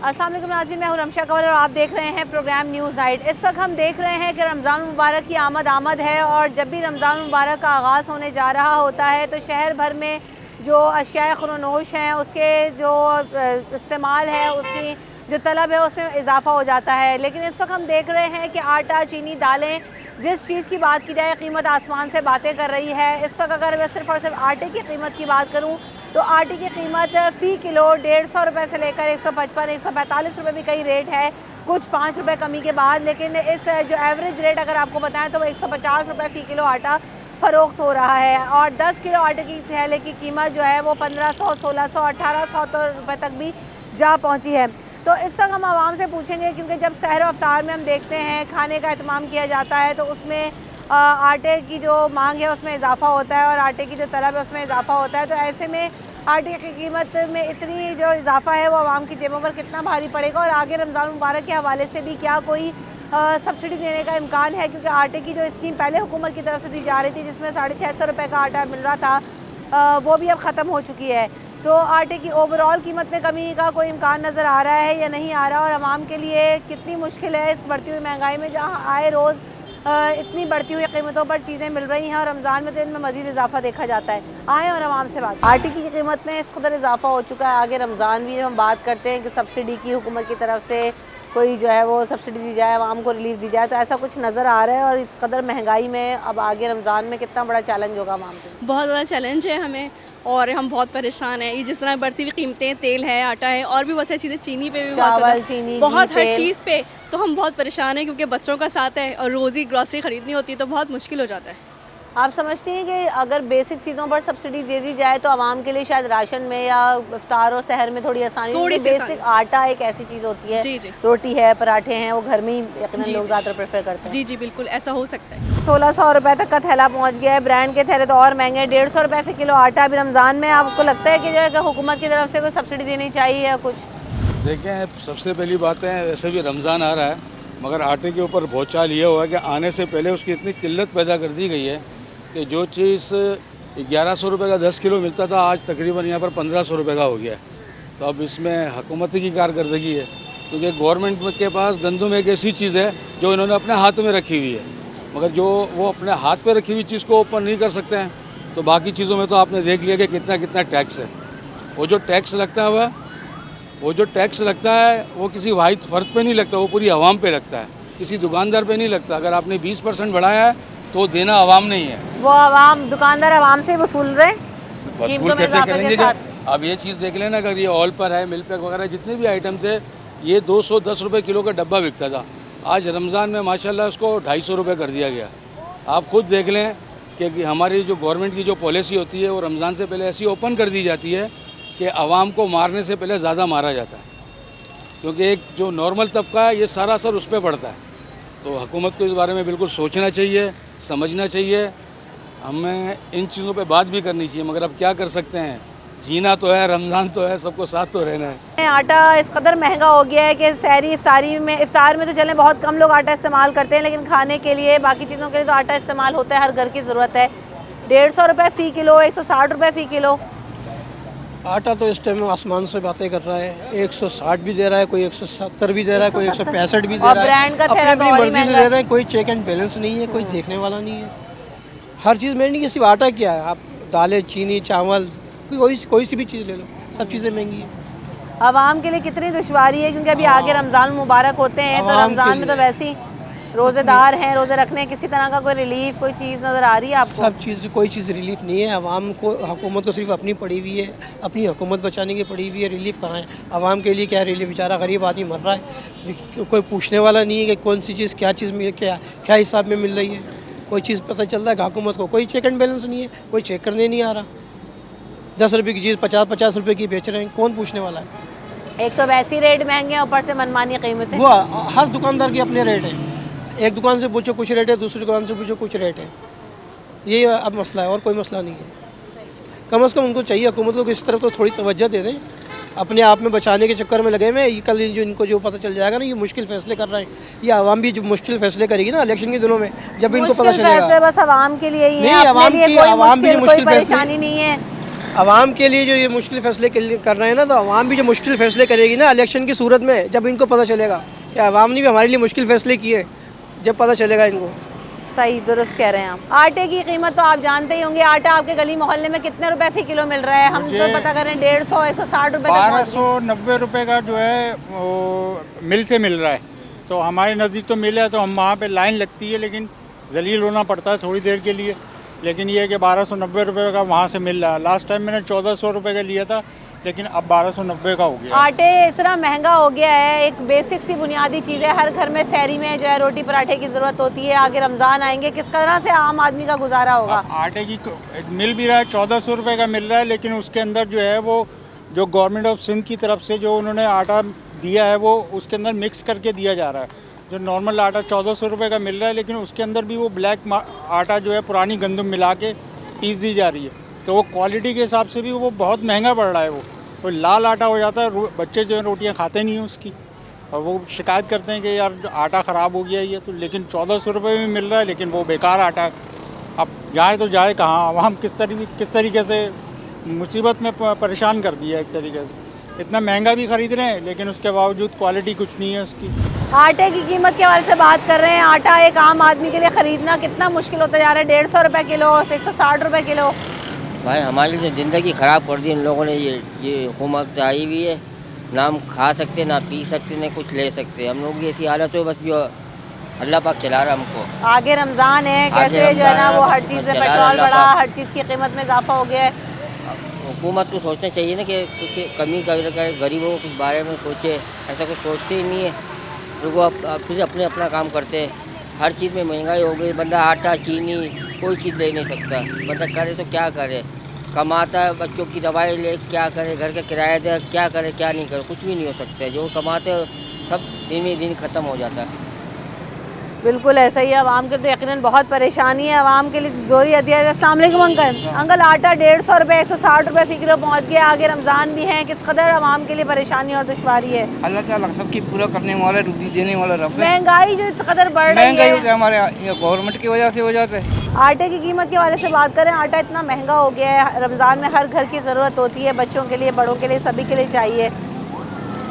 अस्सलाम वालेकुम नाज़रीन, मैं हूं रमशा कंवर और आप देख रहे हैं प्रोग्राम न्यूज़ नाइट। इस वक्त हम देख रहे हैं कि रमज़ान मुबारक की आमद है और जब भी रमज़ान मुबारक का आगाज़ होने जा रहा होता है तो शहर भर में जो अशियाए खुरनोश हैं उसके जो इस्तेमाल है, उसकी जो तलब है उसमें इजाफ़ा हो जाता है। लेकिन इस वक्त हम देख रहे हैं कि आटा, चीनी, दालें, जिस चीज़ की बात की जाए कीमत आसमान से बातें कर रही है। इस वक्त अगर मैं सिर्फ़ और सिर्फ आटे की कीमत की बात करूँ तो आटे की कीमत फ़ी किलो 150 रुपये से लेकर 155, 145 रुपये भी कई रेट है, कुछ 5 रुपये कमी के बाद। लेकिन इस जो एवरेज रेट अगर आपको बताएं तो वो 150 रुपये फ़ी किलो आटा फ़रोख्त हो रहा है और 10 किलो आटे की थैले की कीमत जो है वो 1500, 1600, 1800 रुपये तक भी जा पहुँची है। तो इस वक्त हम आवाम से पूछेंगे, क्योंकि जब सहर व अफ्तार में हम देखते हैं खाने का एहतमाम किया जाता है तो उसमें आटे की जो मांग है उसमें इजाफ़ा होता है और आटे की जो तलब है उसमें इजाफ़ा होता है। तो ऐसे में आटे की कीमत में इतनी जो इजाफ़ा है वो आवाम की जेबों पर कितना भारी पड़ेगा और आगे रमज़ान मुबारक के हवाले से भी क्या कोई सब्सिडी देने का इम्कान है, क्योंकि आटे की जो स्कीम पहले हुकूमत की तरफ से दी जा रही थी जिसमें 650 रुपये का आटा मिल रहा था वो भी अब ख़त्म हो चुकी है। तो आटे की ओवरऑल कीमत में कमी का कोई इम्कान नज़र आ रहा है या नहीं आ रहा और आवाम के लिए कितनी मुश्किल है इस बढ़ती हुई महंगाई में, जहाँ आए रोज़ इतनी बढ़ती हुई कीमतों पर चीज़ें मिल रही हैं और रमज़ान में तो इनमें मज़ीद इजाफा देखा जाता है। आएँ और आवाम से बात। आटे की कीमत में इस कदर इजाफा हो चुका है, आगे रमज़ान भी हम बात करते हैं कि सब्सिडी की हुकूमत की तरफ से कोई जो है वो सब्सिडी दी जाए, आवाम को रिलीफ दी जाए, तो ऐसा कुछ नज़र आ रहा है। और इस कदर महंगाई में अब आगे रमज़ान में कितना बड़ा चैलेंज होगा आवाम के? बहुत ज़्यादा चैलेंज है हमें और हम बहुत परेशान हैं। ये जिस तरह बढ़ती हुई कीमतें, तेल है, आटा है और भी बहुत सारी चीज़ें, चीनी पे भी चावल, चीनी, बहुत हर चीज़ पे तो हम बहुत परेशान हैं, क्योंकि बच्चों का साथ है और रोज़ी ग्रॉसरी ख़रीदनी होती है तो बहुत मुश्किल हो जाता है। आप समझती हैं कि अगर बेसिक चीज़ों पर सब्सिडी दे दी जाए तो आवाम के लिए शायद राशन में या इफ्तार और सहर में थोड़ी आसानी होगी? बेसिक आटा एक ऐसी चीज़ होती है, जी जी, रोटी है, पराठे हैं, वो घर में ही यकीनन लोग ज़्यादा प्रेफर करते हैं। जी जी बिल्कुल, ऐसा हो सकता है। 1600 रुपये तक का थैला पहुंच गया है, ब्रांड के थैले तो और महंगे, 150 रुपये फ़ी किलो आटा। अभी रमज़ान में आपको लगता है कि जो है कि हुकूमत की तरफ से कोई सब्सिडी देनी चाहिए या कुछ? देखें, सबसे पहली बात है वैसे भी रमज़ान आ रहा है, मगर आटे के ऊपर बहुत चाल ये हुआ है कि आने से पहले उसकी इतनी किल्लत पैदा कर दी गई है कि जो चीज़ 1100 रुपये का 10 किलो मिलता था आज तकरीबन यहाँ पर 1500 रुपये का हो गया है। तो अब इसमें हुकूमत की कारकर्दगी है, क्योंकि गवर्नमेंट के पास गंदम एक ऐसी चीज़ है जो इन्होंने अपने हाथ में रखी हुई है, मगर जो वो अपने हाथ पे रखी हुई चीज़ को ओपन नहीं कर सकते हैं। तो बाकी चीज़ों में तो आपने देख लिया कि कितना कितना टैक्स है। वो जो टैक्स लगता है वो किसी वाहिद फ़र्द पे नहीं लगता, वो पूरी आवाम पे लगता है, किसी दुकानदार पे नहीं लगता। अगर आपने 20% बढ़ाया है तो देना आवाम नहीं है, वो आवाम, दुकानदार आवाम से वसूल रहे हैं। वसूल कैसे करेंगे? अब ये चीज़ देख लेना, अगर ये ऑल पर है, मिल पैक वगैरह जितने भी आइटम थे, ये 210 रुपये किलो का डब्बा बिकता था, आज रमज़ान में माशाल्लाह उसको 250 रुपये कर दिया गया। आप खुद देख लें कि हमारी जो गवर्नमेंट की जो पॉलिसी होती है वो रमज़ान से पहले ऐसी ओपन कर दी जाती है कि आवाम को मारने से पहले ज़्यादा मारा जाता है, क्योंकि एक जो नॉर्मल तबका है ये सारा असर उस पर पड़ता है। तो हुकूमत को इस बारे में बिल्कुल सोचना चाहिए, समझना चाहिए, हमें इन चीज़ों पे बात भी करनी चाहिए, मगर अब क्या कर सकते हैं, जीना तो है, रमज़ान तो है, सबको साथ तो रहना है। आटा इस कदर महंगा हो गया है कि सहरी इफ्तार में तो चलें बहुत कम लोग आटा इस्तेमाल करते हैं, लेकिन खाने के लिए, बाकी चीज़ों के लिए तो आटा इस्तेमाल होता है, हर घर की ज़रूरत है। 150 रुपये फ़ी किलो, 160 रुपये फ़ी किलो आटा तो इस टाइम आसमान से बातें कर रहा है। 160 भी दे रहा है, कोई 170 भी दे रहा है, कोई 165 भी दे रहा है, ब्रांड का अपनी अपनी मर्जी से दे रहे हैं। कोई चेक एंड बैलेंस नहीं है, कोई देखने वाला नहीं है। हर चीज़ महंगी है, सिर्फ आटा क्या है, आप दालें, चीनी, चावल, कोई सी भी चीज़ ले लो, सब चीज़ें महंगी है। आवाम के लिए कितनी दुश्वारी है, क्योंकि अभी आगे रमज़ान मुबारक होते हैं तो रमज़ान में तो वैसे ही रोज़ेदार हैं, रोज़े रखने, किसी तरह का कोई रिलीफ, कोई चीज़ नज़र आ रही है आपको? सब चीज़, कोई चीज़ रिलीफ नहीं है। आवाम को, हुकूमत को सिर्फ अपनी पड़ी हुई है, अपनी हुकूमत बचाने की पड़ी हुई है। रिलीफ कहाँ है आवाम के लिए? क्या रिलीफ? बेचारा गरीब आदमी मर रहा है, कोई पूछने वाला नहीं है कि कौन सी चीज़, क्या चीज़ मिल, क्या हिसाब में मिल रही है। कोई चीज़ पता चल रहा है हुकूमत को? कोई चेक एंड बैलेंस नहीं है, कोई चेक करने नहीं आ रहा। 10 रुपये की चीज़ 50-50 रुपये की बेच रहे हैं, कौन पूछने वाला है? एक तो वैसे रेट महंगे हैं, ऊपर से मनमानी कीमतें। वो हर दुकानदार के अपने रेट हैं, एक दुकान से पूछो कुछ रेट है, दूसरी दुकान से पूछो कुछ रेट है। यही अब मसला है और कोई मसला नहीं है। कम से कम उनको चाहिए, हुकूमत को इस तरफ तो थोड़ी तवज्जो दे दें। अपने आप में बचाने के चक्कर में लगे हुए हैं। ये कल जो इनको जो पता चल जाएगा ना, ये मुश्किल फैसले कर रहे हैं, ये आवाम भी जो मुश्किल फैसले करेगी ना इलेक्शन के दिनों में, जब इनको पता चलेगा। बस आवाम के लिए ही है, नहीं, आवाम भी मुश्किल परेशानी नहीं है। आवाम के लिए जो ये मुश्किल फैसले कर रहे हैं ना, तो आवाम भी जो मुश्किल फैसले करेगी ना इलेक्शन की सूरत में, जब इनको पता चलेगा कि आवाम ने भी हमारे लिए मुश्किल फैसले किए, जब पता चलेगा इनको। सही, दुरुस्त कह रहे हैं आप। आटे की कीमत तो आप जानते ही होंगे, आटा आपके गली मोहल्ले में कितने रुपए फी किलो मिल रहा है? हम तो पता करें 150, 160 रुपए, 1290 रुपये का जो है वो मिल से मिल रहा है। तो हमारे नज़दीक तो मिल है, तो हम वहाँ पे लाइन लगती है, लेकिन जलील होना पड़ता है थोड़ी देर के लिए। लेकिन ये है कि 1290 रुपये का वहाँ से मिल रहा है। लास्ट टाइम मैंने 1400 रुपये का लिया था, लेकिन अब 1290 का हो गया। आटे इतना महंगा हो गया है, एक बेसिक सी बुनियादी चीज़ है, हर घर में सहरी में जो है रोटी पराठे की ज़रूरत होती है। आगे रमज़ान आएंगे, किस तरह से आम आदमी का गुजारा होगा? आटे की मिल भी रहा है, 1400 रुपये का मिल रहा है, लेकिन उसके अंदर जो है वो जो गवर्नमेंट ऑफ सिंध की तरफ से जो उन्होंने आटा दिया है वो उसके अंदर मिक्स करके दिया जा रहा है। जो नॉर्मल आटा 1400 रुपये का मिल रहा है, लेकिन उसके अंदर भी वो ब्लैक आटा जो है पुरानी गंदम मिला के पीस दी जा रही है। तो वो क्वालिटी के हिसाब से भी वो बहुत महंगा पड़ रहा है। वो लाल आटा हो जाता है, बच्चे जो है रोटियां खाते नहीं हैं उसकी, और वो शिकायत करते हैं कि यार आटा ख़राब हो गया ये तो। लेकिन 1400 रुपये में मिल रहा है, लेकिन वो बेकार आटा है। अब जाए तो जाए कहाँ? आवाम किस तरीके से मुसीबत में परेशान कर दिया एक तरीके से। इतना महंगा भी ख़रीद रहे हैं, लेकिन उसके बावजूद क्वालिटी कुछ नहीं है उसकी। आटे की कीमत के हवाले से बात कर रहे हैं। आटा एक आम आदमी के लिए ख़रीदना कितना मुश्किल होता जा रहा है। 150 रुपये किलो, 160 रुपये किलो। भाई हमारी तो ज़िंदगी ख़राब कर दी इन लोगों ने। ये हुकूमत आई हुई है, ना हम खा सकते, ना पी सकते, ना कुछ ले सकते। हम लोग की ऐसी हालत हो, बस जो अल्लाह पाक चला रहा हमको। आगे रमज़ान है, कैसे जो है ना वो हर चीज़ में पेट्रोल बढ़ा, हर चीज़ की कीमत में इजाफा हो गया है। हुकूमत को सोचना चाहिए ना कि कुछ कमी कर गरीबों को कुछ बारे में सोचे। ऐसा कुछ सोचते ही नहीं है, तो वो फिर अपना काम करते हैं। हर चीज़ में महंगाई हो गई, बंदा आटा चीनी कोई चीज़ ले नहीं सकता। बंदा करे तो क्या करे? कमाता है, बच्चों की दवाई ले क्या करे, घर का किराया दे क्या करे, क्या नहीं करे, कुछ भी नहीं हो सकता। जो कमाते हैं सब दिन में दिन ख़त्म हो जाता है। बिल्कुल ऐसा ही है। आवाम के तो यकीनन बहुत परेशानी है। आवाम के लिए जोरी हदिया है। अस्सलाम वालेकुम अंकल, आटा 150 रुपये, 160 रुपये फ़ी किलो पहुँच गया। आगे रमज़ान भी है, किस कदर आवाम के लिए परेशानी और दुश्वारी है? अल्लाह ताला सबकी पूरा करने वाला, रुज़ी देने वाला रब है। महंगाई जो इस कदर बढ़ रही है, महंगाई हमारे गवर्नमेंट की वजह से हो जाता है। आटे की कीमत के हवाले से बात करें, आटा इतना महंगा हो गया है। रमज़ान में हर घर की ज़रूरत होती है, बच्चों के लिए, बड़ों के लिए, सभी के लिए चाहिए।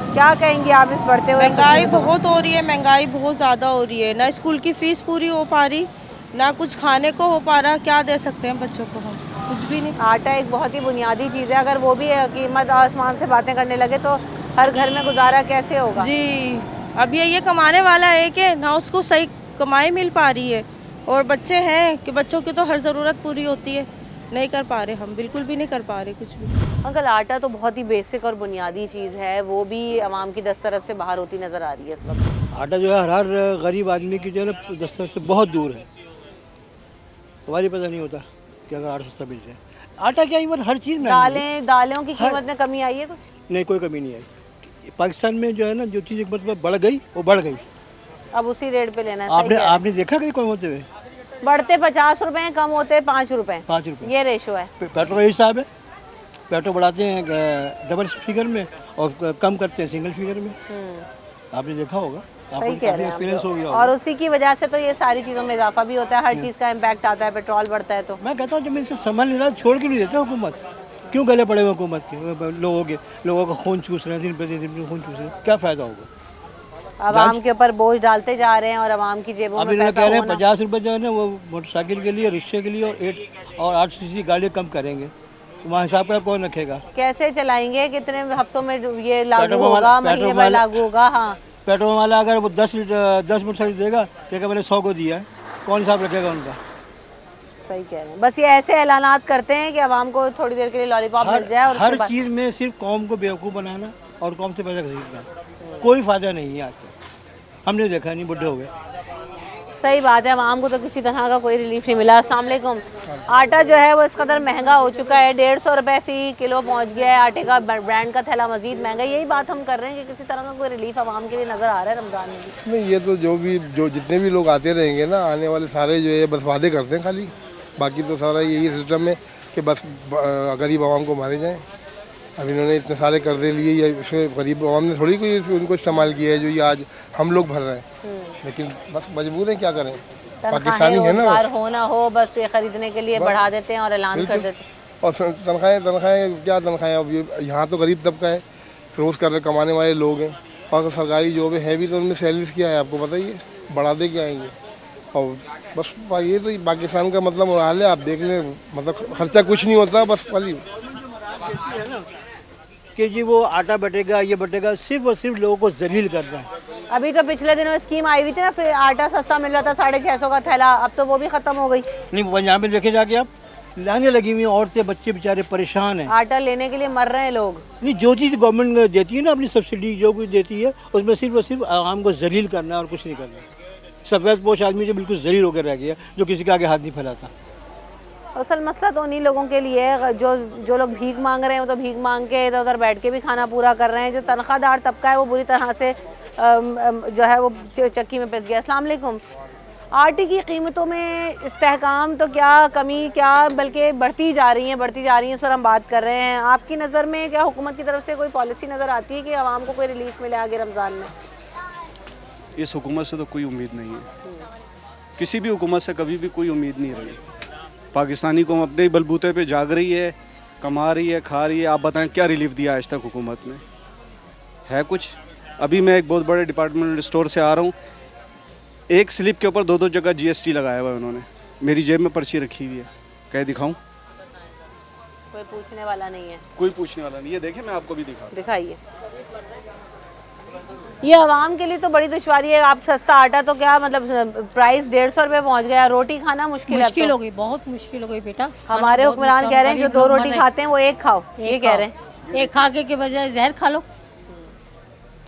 क्या कहेंगी आप इस बढ़ते हुए? महंगाई बहुत हो रही है, महंगाई बहुत ज़्यादा हो रही है। ना स्कूल की फ़ीस पूरी हो पा रही, ना कुछ खाने को हो पा रहा। क्या दे सकते हैं बच्चों को हम? कुछ भी नहीं। आटा एक बहुत ही बुनियादी चीज़ है, अगर वो भी कीमत आसमान से बातें करने लगे तो हर घर में गुजारा कैसे होगा? जी, अब ये कमाने वाला है कि ना उसको सही कमाई मिल पा रही है, और बच्चे हैं कि बच्चों की तो हर ज़रूरत पूरी होती है, नहीं कर पा रहे। हम बिल्कुल भी नहीं कर पा रहे कुछ भी। अंकल, आटा तो बहुत ही बेसिक और बुनियादी चीज़ है, वो भी आवाम की दस्तरस से बाहर होती नज़र आ रही है इस वक्त। आटा जो है हर गरीब आदमी की जो है ना दस्तरस से बहुत दूर है। हमारी पता नहीं होता कि अगर आटा सस्ता मिल जाए। आटा क्या, इवन हर चीज़ में दालों की कीमत में कमी आई है कुछ? नहीं, कोई कमी नहीं आई। पाकिस्तान में जो है ना जो चीज़ एक मतलब बढ़ गई वो बढ़ गई। अब उसी रेट पे लेना है। आपने देखा कहीं कौन होते हुए? बढ़ते 50 रुपए हैं, कम होते 5 रुपए। 5 रुपये ये रेशो है। पेट्रोल यही हिसाब है। पेट्रोल बढ़ाते हैं डबल फिगर में और कम करते हैं सिंगल फिगर में। आपने देखा होगा, सही कह रहे हैं एक्सपीरियंस हो गया। और उसी की वजह से तो ये सारी चीज़ों में इजाफा भी होता है, हर चीज़ का इम्पैक्ट आता है, पेट्रोल बढ़ता है। तो मैं कहता हूँ जब इनसे संभाल नहीं रहा, छोड़ के नहीं देते हुकूमत। क्यों गले पड़े हुए हुकूमत के? लोगों का खून चूस रहे हैं, दिन पे दिन खून चूस रहे हैं, क्या फ़ायदा होगा? आवाम के ऊपर बोझ डालते जा रहे हैं और आवाम की जेबों में पैसा कह रहे हैं 50 रुपये जो है ना वो मोटरसाइकिल के लिए, रिक्शे के लिए और 8 सीसी गाड़ी कम करेंगे। वहाँ हिसाब का कौन रखेगा? कैसे चलाएंगे? कितने हफ्तों में ये लागू होगा? महीने में लागू होगा? हाँ, पेट्रोल वाला अगर वो 10 मोटरसाइकिल देगा, क्या मैंने 100 को दिया है, कौन हिसाब रखेगा उनका? सही कह रहे हैं। बस ये ऐसे ऐलानात करते हैं कि आवाम को थोड़ी देर के लिए लॉलीपॉप मिल जाए, और हर चीज़ में सिर्फ कौम को बेवकूफ़ बनाना और कौम से पैसा घसीटना, कोई फ़ायदा नहीं है। आज तक हमने देखा नहीं, बुढ़े हो गए। सही बात है, आवाम को तो किसी तरह का कोई रिलीफ नहीं मिला। अस्सलाम वालेकुम। आटा जो है वो इस कदर महंगा हो चुका है, 150 रुपये फ़ी किलो पहुंच गया है। आटे का ब्रांड का थैला मजीद महंगा। यही बात हम कर रहे हैं कि किसी तरह का कोई रिलीफ आवाम के लिए नज़र आ रहा है रमज़ान में भी? नहीं, ये तो जो जितने भी लोग आते रहेंगे ना, आने वाले सारे जो है बस वादे करते हैं खाली। बाकी तो सारा यही सिस्टम है कि बस गरीब आवाम को मारे जाएँ। अब इन्होंने इतने सारे कर्जे लिए, या इसमें गरीब आवाम ने थोड़ी कोई उनको इस्तेमाल किया है जो ये आज हम लोग भर रहे हैं। लेकिन बस मजबूर हैं, क्या करें, पाकिस्तानी है ना। हो ना हो, बस ये खरीदने के लिए बढ़ा देते हैं और ऐलान कर देते हैं। और तनख्वाहें क्या तनख्वाहें, अब ये यहाँ तो गरीब तबका है, रोज़ कर रहे कमाने वाले लोग हैं, और सरकारी जॉब है भी तो उनमें सैलरीज क्या है आपको पता ही है, बढ़ा दे के आएंगे। और बस ये तो पाकिस्तान का मतलब हाल है, आप देख लें, मतलब खर्चा कुछ नहीं होता, बस वाली कि जी वो आटा बटेगा, ये बटेगा, सिर्फ और सिर्फ लोगों को जलील कर रहा है। अभी तो पिछले दिनों स्कीम आई हुई थी ना, फिर आटा सस्ता मिल रहा था 650 का थैला, अब तो वो भी खत्म हो गई। नहीं, पंजाब में देखे जाके आप लाने लगी हुई, औरतें बच्चे बेचारे परेशान हैं, आटा लेने के लिए मर रहे हैं लोग। नहीं, जो चीज़ गवर्नमेंट देती है ना, अपनी सब्सिडी जो कुछ देती है, उसमें सिर्फ और सिर्फ आवाम को जलील करना है और कुछ नहीं करना। सफेद पोश आदमी जो बिल्कुल जलील होकर रह गया, जो किसी के आगे हाथ नहीं फैलाता। असल मसला तो उन्हीं लोगों के लिए है, जो लोग भीख मांग रहे हैं, वो तो भीख मांग के इधर उधर बैठ के भी खाना पूरा कर रहे हैं। जो तनख्वाहदार तबका है वो बुरी तरह से जो है वो चक्की में पिस गया। अस्सलाम वालेकुम। आटे की कीमतों में इस्तेहकाम तो क्या, कमी क्या, बल्कि बढ़ती जा रही है, इस पर हम बात कर रहे हैं। आपकी नज़र में क्या हुकूमत की तरफ से कोई पॉलिसी नज़र आती है कि आवाम को कोई रिलीफ मिले आगे रमज़ान में? इस हुकूमत से तो कोई उम्मीद नहीं है, किसी भी हुकूमत से कभी भी कोई उम्मीद नहीं रही। पाकिस्तानी को अपने ही बलबूते पे जाग रही है, कमा रही है, खा रही है। आप बताएं क्या रिलीफ दिया आज तक हुकूमत ने? है कुछ? अभी मैं एक बहुत बड़े डिपार्टमेंटल स्टोर से आ रहा हूँ, एक स्लिप के ऊपर 2-2 जगह GST लगाया हुआ है उन्होंने। मेरी जेब में पर्ची रखी हुई है, कह दिखाऊं? कोई पूछने वाला नहीं है, कोई पूछने वाला नहीं है। देखें, मैं आपको भी दिखाइए। ये आवाम के लिए तो बड़ी दुश्वारी है। आप सस्ता आटा तो क्या मतलब प्राइस 150 रुपये पहुँच गया, रोटी खाना मुश्किल हो गई, बहुत मुश्किल हो गई बेटा। हमारे हुक्मरान कह रहे हैं जो 2 रोटी खाते हैं वो एक खाओ, ये कह रहे हैं। एक खा के बजाय जहर खा लो।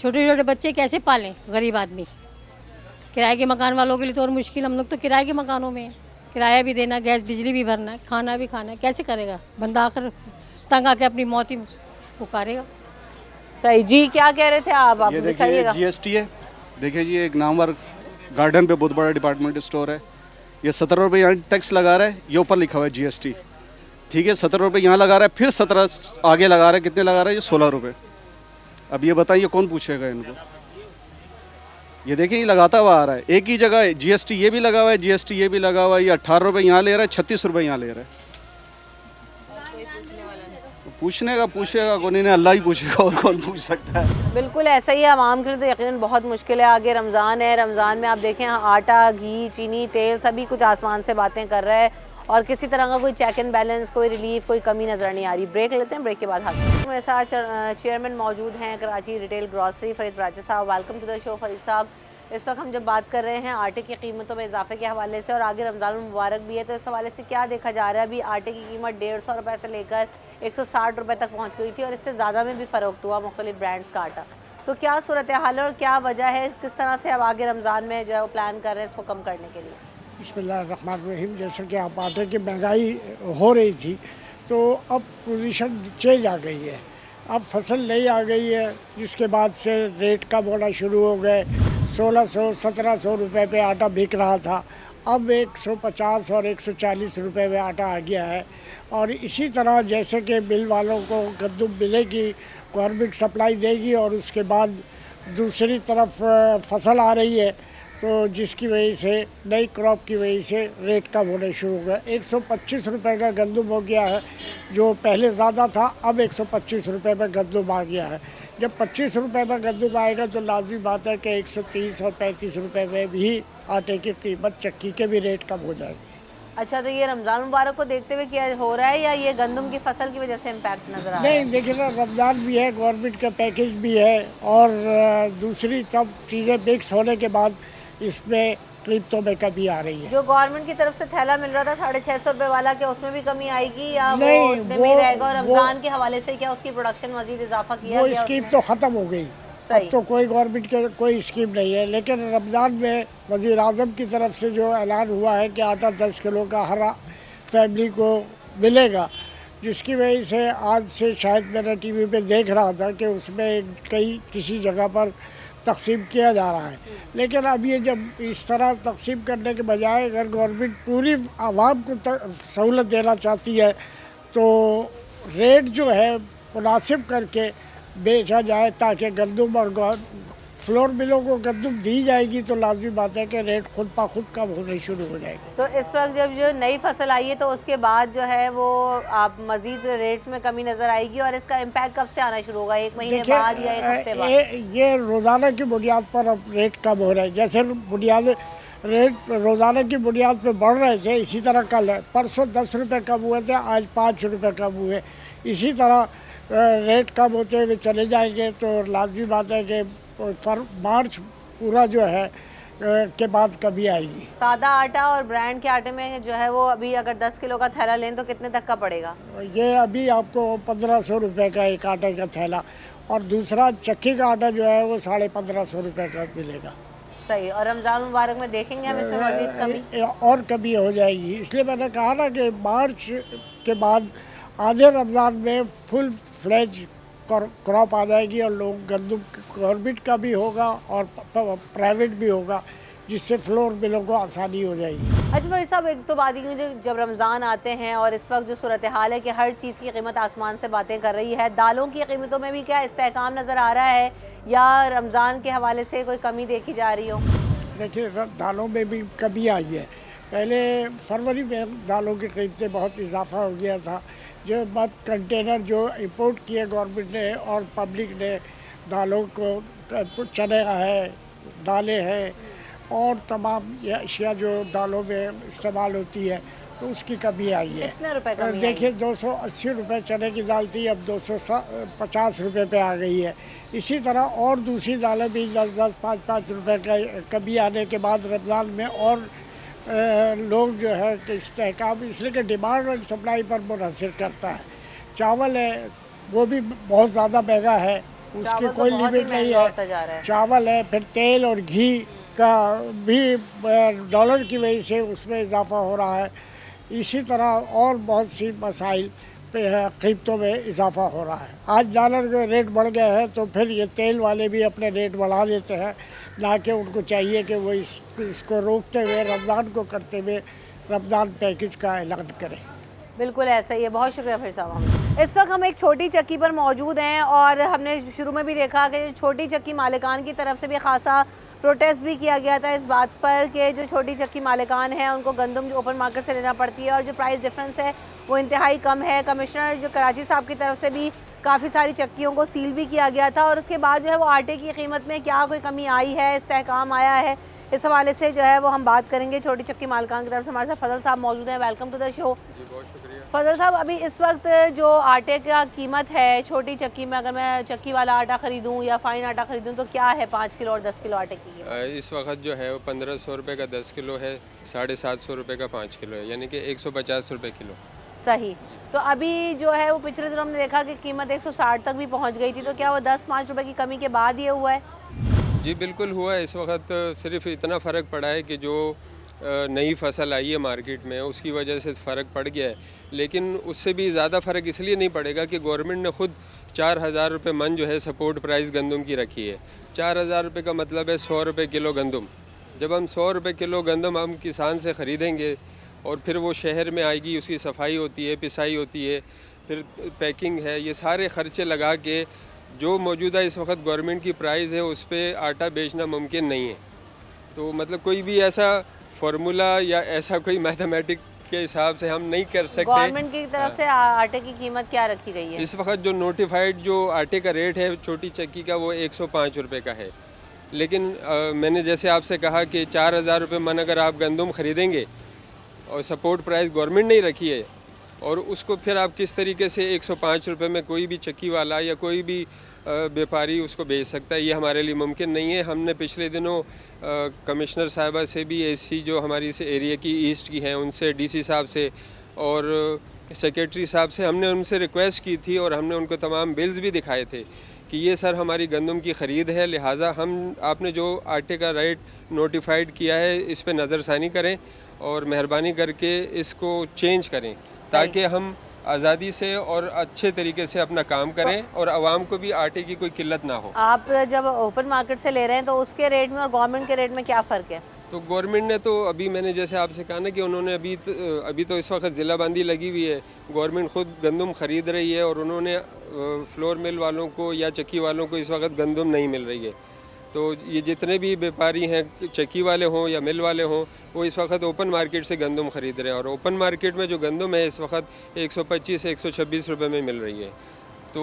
छोटे छोटे बच्चे कैसे पालें गरीब आदमी? किराए के मकान वालों के लिए तो और मुश्किल। हम लोग तो किराए के मकानों में हैं, किराया भी देना, गैस बिजली भी भरना है, खाना भी खाना है, कैसे करेगा बंदा? आखिर तंग आके अपनी मौत ही पुकारेगा। सही जी, क्या कह रहे थे आप? ये देखिए GST है, देखिए जी, एक नामवर गार्डन पे बहुत बड़ा डिपार्टमेंट स्टोर है, ये 17 रुपये यहाँ टैक्स लगा रहा है, ये ऊपर लिखा हुआ है GST, ठीक है। 17 रुपये यहाँ लगा रहा है, फिर 17 आगे लगा रहा है, कितने लगा रहा है? ये 16 रुपये। अब ये बताइए कौन पूछेगा इनको? ये देखिए, ये लगाता हुआ आ रहा है, एक ही जगह GST ये भी लगा हुआ है, GST ये भी लगा हुआ है। ये 18 रुपये यहाँ ले रहा है, 36 रुपये यहाँ ले रहा है। पूछेगा कौन? इन्हें अल्लाह ही पूछेगा, और कौन पूछ सकता है? बिल्कुल ऐसा ही है। आवाम के लिए तो यकीनन बहुत मुश्किल है। आगे रमज़ान है, रमज़ान में आप देखें आटा, घी, चीनी, तेल सभी कुछ आसमान से बातें कर रहा है, और किसी तरह का कोई चेक एंड बैलेंस, कोई रिलीफ, कोई कमी नज़र नहीं आ रही। ब्रेक लेते हैं, ब्रेक के बाद हाथ। मेरे साथ चेयरमैन मौजूद हैं Karachi retail grocery, Farid Raja Sahab. Welcome to the show Farid Sahab. इस वक्त हम जब बात कर रहे हैं आटे की कीमतों में इजाफे के हवाले से, और आगे रमज़ान मुबारक भी है, तो इस हवाले से क्या देखा जा रहा है? अभी आटे की कीमत 150 रुपये से लेकर 160 रुपये तक पहुँच गई थी, और इससे ज़्यादा में भी फ़रोख्त हुआ मुख्तलिफ ब्रांड्स का आटा। तो क्या सूरत हाल है और क्या वजह है? किस तरह से अब आगे रमज़ान में जो है वो प्लान कर रहे हैं इसको कम करने के लिए? बिस्मिल्लाहिर्रहमानिर्रहीम। जैसे कि आप आटे की महंगाई हो रही थी, तो अब पोजीशन चेंज आ गई है। अब फसल नई आ गई है, जिसके बाद से रेट कम होना शुरू हो गए। 1600-1700 रुपये पे आटा बिक रहा था, अब 150 और 140 रुपये में आटा आ गया है। और इसी तरह जैसे कि मिल वालों को गंदम मिलेगी, गवर्नमेंट सप्लाई देगी, और उसके बाद दूसरी तरफ फसल आ रही है, तो जिसकी वजह से नई क्रॉप की वजह से रेट कम होने शुरू हो गए। 125 रुपये का गंदम हो गया है, जो पहले ज़्यादा था, अब 125 रुपये में गंदम आ गया है। जब 25 रुपये में गंदम आएगा तो लाजमी बात है कि 130 और 35 रुपये में भी आटे की कीमत, चक्की के भी रेट कम हो जाएगी। अच्छा, तो ये रमज़ान मुबारक को देखते हुए क्या हो रहा है, या ये गंदम की फसल की वजह से इम्पैक्ट नज़र आ रहा है? नहीं, देखिए ना, रमज़ान भी है, गवर्नमेंट का पैकेज भी है, और दूसरी सब चीज़ें मिक्स होने के बाद इसमें कीमतों में कमी आ रही है। जो गवर्नमेंट की तरफ से थैला मिल रहा था 650 रुपये वाला, क्या उसमें भी कमी आएगी, या वो उतने में रहेगा? और रमज़ान के हवाले से क्या उसकी प्रोडक्शन मजीद इजाफा किया? वो स्कीम तो ख़त्म हो गई, अब तो कोई गवर्नमेंट के कोई स्कीम नहीं है। लेकिन रमज़ान में वज़ीर आज़म की तरफ से जो ऐलान हुआ है कि आटा 10 किलो का हर फैमिली को मिलेगा, जिसकी वजह से आज से शायद मैंने TV पे देख रहा था कि उसमें किसी जगह पर तकसीम किया जा रहा है। लेकिन अब ये जब इस तरह तकसीम करने के बजाय अगर गवर्नमेंट पूरी आवाम को सहूलत देना चाहती है, तो रेट जो है मुनासिब करके बेचा जाए, ताकि गंदम और फ्लोर मिलों को गंदम दी जाएगी तो लाजमी बात है कि रेट खुद ब खुद कम होने शुरू हो जाएंगे। तो इस वक्त जब जो नई फसल आई है तो उसके बाद जो है वो आप मजीद रेट्स में कमी नज़र आएगी और इसका इम्पैक्ट कब से आना शुरू होगा, एक महीने बाद या एक हफ्ते बाद? ये रोज़ाना की बुनियाद पर अब रेट कम हो रहा है। जैसे बुनियाद रेट रोज़ाना की बुनियाद पर बढ़ रहे थे, इसी तरह कल है परसों 10 रुपये कम हुए थे, आज 5 रुपये कम हुए। इसी तरह रेट कम होते हुए चले जाएंगे तो लाजमी बात है कि मार्च पूरा जो है के बाद कभी आएगी। सादा आटा और ब्रांड के आटे में जो है वो अभी अगर 10 किलो का थैला लें तो कितने तक का पड़ेगा? ये अभी आपको 1500 रुपये का एक आटे का थैला, और दूसरा चक्की का आटा जो है वो 1550 रुपये का मिलेगा। सही। और रमज़ान मुबारक में देखेंगे हम इसमें मज़ीद कमी और कमी हो जाएगी। इसलिए मैंने कहा ना कि मार्च के बाद आधे रमज़ान में फुल फ्लेज क्रॉप आ जाएगी और लोग गंदम गवर्नमेंट का भी होगा और प्राइवेट भी होगा, जिससे फ्लोर मिलों को आसानी हो जाएगी। अच्छा भाई साहब, एक तो बात ही जब रमज़ान आते हैं और इस वक्त जो सूरत हाल है कि हर चीज़ की कीमत आसमान से बातें कर रही है, दालों की कीमतों में भी क्या इस्तेहकाम नज़र आ रहा है या रमज़ान के हवाले से कोई कमी देखी जा रही हो? देखिए, दालों में भी कमी आई है। पहले फरवरी में दालों की कीमतें बहुत इजाफा हो गया था, जो बाद कंटेनर जो इंपोर्ट किए गवर्नमेंट ने और पब्लिक ने दालों को, चने है, दालें हैं और तमाम अशिया जो दालों में इस्तेमाल होती है, तो उसकी कमी आई है। कितने रुपए कमी? देखिए 280 रुपये चने की दाल थी, अब 250 रुपये पे आ गई है। इसी तरह और दूसरी दालें भी 10-10, 5-5 रुपये का कमी आने के बाद रमज़ान में और लोग जो है कि इस्तेहकाम, इसलिए कि डिमांड और सप्लाई पर मुनहसर करता है। चावल है वो भी बहुत ज़्यादा महंगा है, उसकी कोई लिमिट नहीं है। चावल है, फिर तेल और घी का भी डॉलर की वजह से उसमें इजाफा हो रहा है। इसी तरह और बहुत सी मसाइल पे कीमतों में इजाफा हो रहा है। आज डॉलर के रेट बढ़ गए हैं तो फिर ये तेल वाले भी अपने रेट बढ़ा देते हैं, ना कि उनको चाहिए कि वो इसको रोकते हुए रमज़ान को करते हुए रमज़ान पैकेज का ऐलान करें। बिल्कुल ऐसा ही है। बहुत शुक्रिया फिर साहब। इस वक्त हम एक छोटी चक्की पर मौजूद हैं और हमने शुरू में भी देखा कि छोटी चक्की मालिकान की तरफ से भी खासा प्रोटेस्ट भी किया गया था इस बात पर कि जो छोटी चक्की मालिकान हैं उनको गंदम जो ओपन मार्केट से लेना पड़ती है और जो प्राइस डिफरेंस है वो इंतहाई कम है। कमिश्नर जो कराची साहब की तरफ से भी काफ़ी सारी चक्कियों को सील भी किया गया था और उसके बाद जो है वो आटे की कीमत में क्या कोई कमी आई है, इस्तेहकाम आया है, इस हवाले से जो है वो हम बात करेंगे। छोटी चक्की मालिकान की तरफ से हमारे साथ फजल साहब मौजूद हैं। Welcome to the show. Fazal साहब, अभी इस वक्त जो आटे का कीमत है छोटी चक्की में, अगर मैं चक्की वाला आटा ख़रीदूँ या फ़ाइन आटा ख़रीदूँ तो क्या है 5 किलो और 10 किलो आटे की कीमत? इस वक्त जो है वो 1500 रुपये का 10 किलो है, 750 रुपये का 5 किलो है, यानी कि 150 रुपये किलो। सही। तो अभी जो है वो पिछले दिनों हमने देखा कि कीमत 160 तक भी पहुंच गई थी, तो क्या वो 10-5 रुपए की कमी के बाद ये हुआ है? जी बिल्कुल हुआ है। इस वक्त सिर्फ इतना फ़र्क पड़ा है कि जो नई फसल आई है मार्केट में उसकी वजह से फ़र्क पड़ गया है, लेकिन उससे भी ज़्यादा फ़र्क इसलिए नहीं पड़ेगा कि गवर्नमेंट ने ख़ुद 4000 रुपये मन जो है सपोर्ट प्राइस गंदम की रखी है। 4000 रुपये का मतलब है 100 रुपये किलो गंदम। जब हम 100 रुपये किलो गंदम हम किसान से ख़रीदेंगे और फिर वो शहर में आएगी, उसकी सफाई होती है, पिसाई होती है, फिर पैकिंग है, ये सारे ख़र्चे लगा के जो मौजूदा इस वक्त गवर्नमेंट की प्राइस है उस पर आटा बेचना मुमकिन नहीं है। तो मतलब कोई भी ऐसा फार्मूला या ऐसा कोई मैथमेटिक के हिसाब से हम नहीं कर सकते। गवर्नमेंट की तरफ से आटे की कीमत क्या रखी गई है? इस वक्त जो नोटिफाइड जो आटे का रेट है छोटी चक्की का वो 105 रुपये का है, लेकिन मैंने जैसे आपसे कहा कि 4000 रुपये मन अगर आप गंदम ख़रीदेंगे और सपोर्ट प्राइस गवर्नमेंट नहीं रखी है और उसको फिर आप किस तरीके से 105 रुपये में कोई भी चक्की वाला या कोई भी व्यापारी उसको बेच सकता है, ये हमारे लिए मुमकिन नहीं है। हमने पिछले दिनों कमिश्नर साहिबा से भी एसी जो हमारी इस एरिया की ईस्ट की हैं उनसे, डीसी साहब से और सेक्रेटरी साहब से हमने उनसे रिक्वेस्ट की थी और हमने उनको तमाम बिल्स भी दिखाए थे कि ये सर हमारी गंदम की ख़रीद है, लिहाजा हम आपने जो आटे का रेट नोटिफाइड किया है इस पर नज़रसानी करें और मेहरबानी करके इसको चेंज करें ताकि हम आज़ादी से और अच्छे तरीके से अपना काम करें और आवाम को भी आटे की कोई किल्लत ना हो। आप जब ओपन मार्केट से ले रहे हैं तो उसके रेट में और गवर्नमेंट के रेट में क्या फ़र्क है? तो गवर्नमेंट ने तो अभी मैंने जैसे आपसे कहा ना कि उन्होंने अभी तो इस वक्त ज़िलाबंदी लगी हुई है, गवर्नमेंट ख़ुद गंदम ख़रीद रही है और उन्होंने फ्लोर मिल वालों को या चक्की वालों को इस वक्त गंदम नहीं मिल रही है। तो ये जितने भी व्यापारी हैं, चक्की वाले हों या मिल वाले हों, वो इस वक्त ओपन मार्केट से गंदम ख़रीद रहे हैं। और ओपन मार्केट में जो गंदम है इस वक्त 125 से 126 रुपये में मिल रही है। तो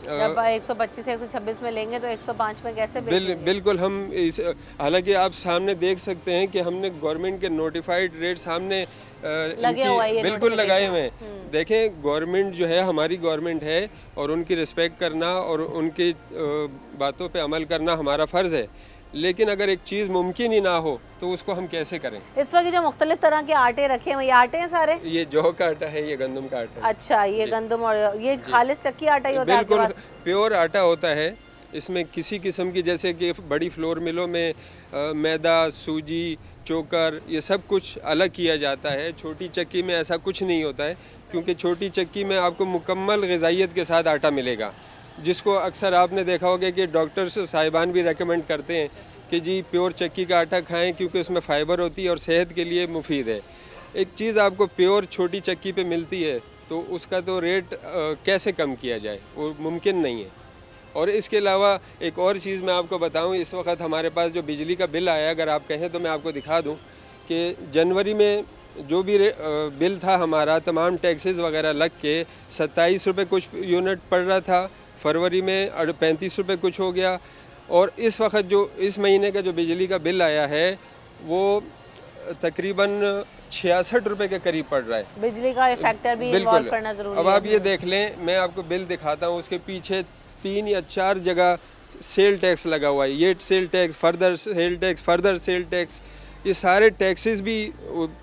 जब 125 से 126 में लेंगे तो 105 में कैसे बेचेंगे? बिल्कुल हम इस, हालांकि आप सामने देख सकते हैं कि हमने गवर्नमेंट के नोटिफाइड रेट सामने लगे हुआ है, बिल्कुल लगाए हुए हैं। देखें, गवर्नमेंट जो है हमारी गवर्नमेंट है और उनकी रिस्पेक्ट करना और उनकी बातों पे अमल करना हमारा फ़र्ज़ है। लेकिन अगर एक चीज़ मुमकिन ही ना हो तो उसको हम कैसे करें? इस वक्त जो मुख्तलिफ तरह के आटे रखे हैं, ये आटे हैं सारे? ये जौ का आटा है, ये गंदम का आटा है। अच्छा, ये गंदम और ये खालिस चक्की आटा ही होता है? बिल्कुल प्योर आटा होता है। इसमें किसी किस्म की, जैसे कि बड़ी फ्लोर मिलों में मैदा, सूजी, चोकर, ये सब कुछ अलग किया जाता है। छोटी चक्की में ऐसा कुछ नहीं होता है, क्योंकि छोटी चक्की में आपको मुकम्मल ग़िज़ाइयत के साथ आटा मिलेगा, जिसको अक्सर आपने देखा होगा कि डॉक्टर्स साहिबान भी रेकमेंड करते हैं कि जी प्योर चक्की का आटा खाएं, क्योंकि उसमें फ़ाइबर होती है और सेहत के लिए मुफीद है। एक चीज़ आपको प्योर छोटी चक्की पे मिलती है तो उसका तो रेट कैसे कम किया जाए, वो मुमकिन नहीं है। और इसके अलावा एक और चीज़ मैं आपको बताऊं, इस वक्त हमारे पास जो बिजली का बिल आया, अगर आप कहें तो मैं आपको दिखा दूं कि जनवरी में जो भी बिल था हमारा, तमाम टैक्सेस वगैरह लग के 27 रुपये कुछ यूनिट पड़ रहा था। फरवरी में 35 रुपये कुछ हो गया। और इस वक्त जो इस महीने का जो बिजली का बिल आया है वो तकरीबन 66 रुपये के करीब पड़ रहा है। बिजली का फैक्टर भी इन्वॉल्व करना ज़रूरी है। अब आप ये देख लें, मैं आपको बिल दिखाता हूँ, उसके पीछे 3 या 4 जगह सेल टैक्स लगा हुआ है। ये sale tax, further sale tax, further sale tax, ये सारे टैक्सेस भी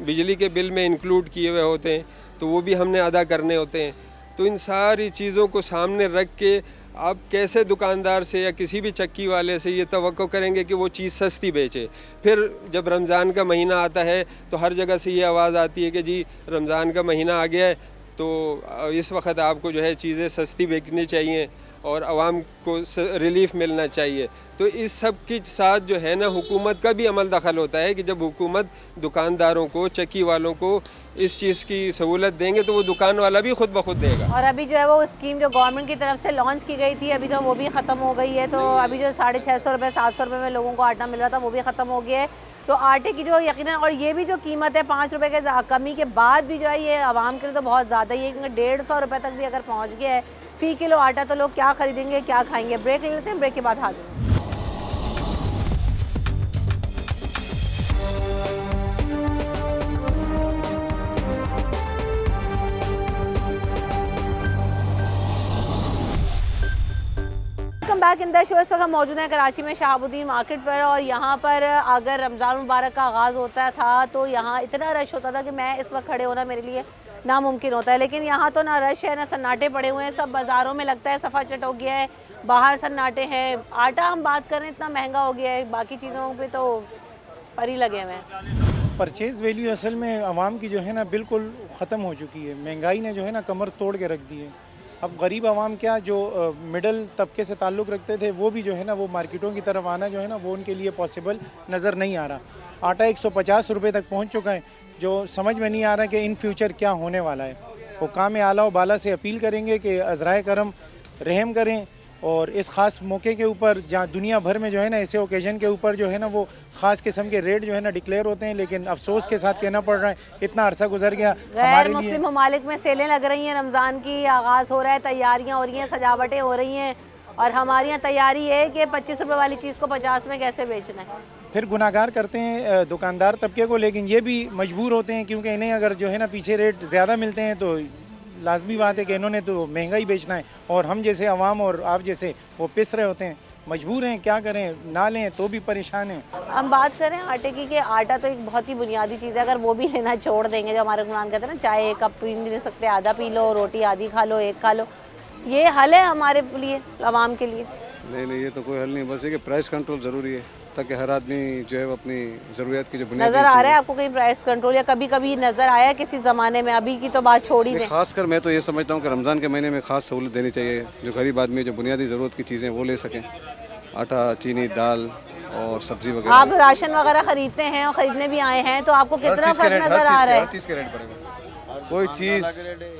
बिजली के बिल में इंक्लूड किए हुए होते हैं, तो वो भी हमने अदा करने होते हैं। तो इन सारी चीज़ों को सामने रख के आप कैसे दुकानदार से या किसी भी चक्की वाले से ये तवक्को करेंगे कि वो चीज़ सस्ती बेचे? फिर जब रमज़ान का महीना आता है तो हर जगह से ये आवाज़ आती है कि जी रमज़ान का महीना आ गया है, तो इस वक्त आपको जो है चीज़ें सस्ती बेचनी चाहिए और आवाम को रिलीफ मिलना चाहिए। तो इस सब के साथ जो है ना, हुकूमत का भी अमल दखल होता है कि जब हुकूमत दुकानदारों को, चक्की वालों को इस चीज़ की सहूलत देंगे तो वो दुकान वाला भी खुद ब खुद देगा। और अभी जो है वो स्कीम जो गवर्नमेंट की तरफ से लॉन्च की गई थी, अभी तो वो भी ख़त्म हो गई है। तो अभी जो 650 रुपये 700 रुपये में लोगों को आटा मिल रहा था वो भी ख़त्म हो गया है। तो आटे की जो यकीनन, और ये भी जो कीमत है 5 रुपये के कमी के बाद भी जो है ये आवाम के लिए तो बहुत ज़्यादा ही है, क्योंकि 150 रुपये तक भी अगर पहुँच गया है फ़ी किलो आटा, तो लोग क्या ख़रीदेंगे, क्या खाएंगे? ब्रेक ले लेते हैं, ब्रेक के बाद हाजिर। Welcome back in the show. इस वक्त हम मौजूद हैं कराची में शहाबुद्दीन मार्केट पर, और यहाँ पर अगर रमज़ान मुबारक का आगाज़ होता था तो यहाँ इतना रश होता था कि मैं इस वक्त खड़े होना मेरे लिए नामुमकिन होता है। लेकिन यहाँ तो ना रश है ना सन्नाटे पड़े हुए हैं, सब बाज़ारों में लगता है सफ़ा चट हो गया है, बाहर सन्नाटे हैं। आटा हम बात करें इतना महंगा हो गया है, बाकी चीज़ों पे तो पर ही लगे हुए हैं। परचेज़ वैल्यू असल में आवाम की जो है ना बिल्कुल ख़त्म हो चुकी है। महंगाई ने जो है ना कमर तोड़ के रख दी है। अब गरीब आवाम क्या, जो मिडल तबके से ताल्लुक़ रखते थे, वो भी जो है ना वो मार्केटों की तरफ आना जो है ना वो उनके लिए पॉसिबल नज़र नहीं आ रहा। आटा 150 रुपये तक पहुंच चुका है, जो समझ में नहीं आ रहा कि इन फ्यूचर क्या होने वाला है। हुकाम आला व बाला से अपील करेंगे कि अज़राए करम रहम करें, और इस ख़ास मौके के ऊपर जहाँ दुनिया भर में जो है ना ऐसे ओकेजन के ऊपर जो है ना वो ख़ास किस्म के रेट जो है ना डिक्लेयर होते हैं, लेकिन अफसोस के साथ कहना पड़ रहा है इतना अरसा गुजर गया हमारे लिए। मुस्लिम ममालिक में सेलें लग रही हैं, रमज़ान की आगाज़ हो रहा है, तैयारियाँ हो रही हैं, सजावटें हो रही हैं, और हमारी यहाँ तैयारी है कि 25 रुपये वाली चीज़ को 50 में कैसे बेचना है। फिर गुनाहगार करते हैं दुकानदार तबके को, लेकिन ये भी मजबूर होते हैं क्योंकि इन्हें अगर जो है ना पीछे रेट ज़्यादा मिलते हैं तो लाजमी बात है कि इन्होंने तो महंगा ही बेचना है, और हम जैसे अवाम और आप जैसे वो पिस रहे होते हैं, मजबूर हैं, क्या करें, ना लें तो भी परेशान हैं। हम बात करें आटे की, कि आटा तो एक बहुत ही बुनियादी चीज़ है, अगर वो भी लेना छोड़ देंगे, जो हमारे कुरान कहते हैं ना, चाय एक कप पी नहीं दे सकते, आधा पी लो, रोटी आधी खा लो, एक खा लो, ये हल है हमारे लिए, आवाम के लिए? नहीं, ये तो कोई हल नहीं, बस ये कि प्राइस कंट्रोल ज़रूरी है ताकि हर आदमी जो है अपनी ज़रूरत की जो बुनियादी नज़र आ रहा है आपको कहीं प्राइस कंट्रोल, या कभी कभी नज़र आया किसी ज़माने में? अभी की तो बात छोड़ ही दें। खासकर मैं तो ये समझता हूँ कि रमज़ान के महीने में ख़ास सहूलत देनी चाहिए, जो गरीब आदमी जो बुनियादी ज़रूरत की चीज़ें वो ले सकें, आटा, चीनी, दाल और सब्ज़ी वगैरह। आप राशन वगैरह खरीदते हैं और ख़रीदने भी आए हैं, तो आपको कितना फ़र्क नज़र आ रहा है? हर चीज़ के रेट बढ़े हुए,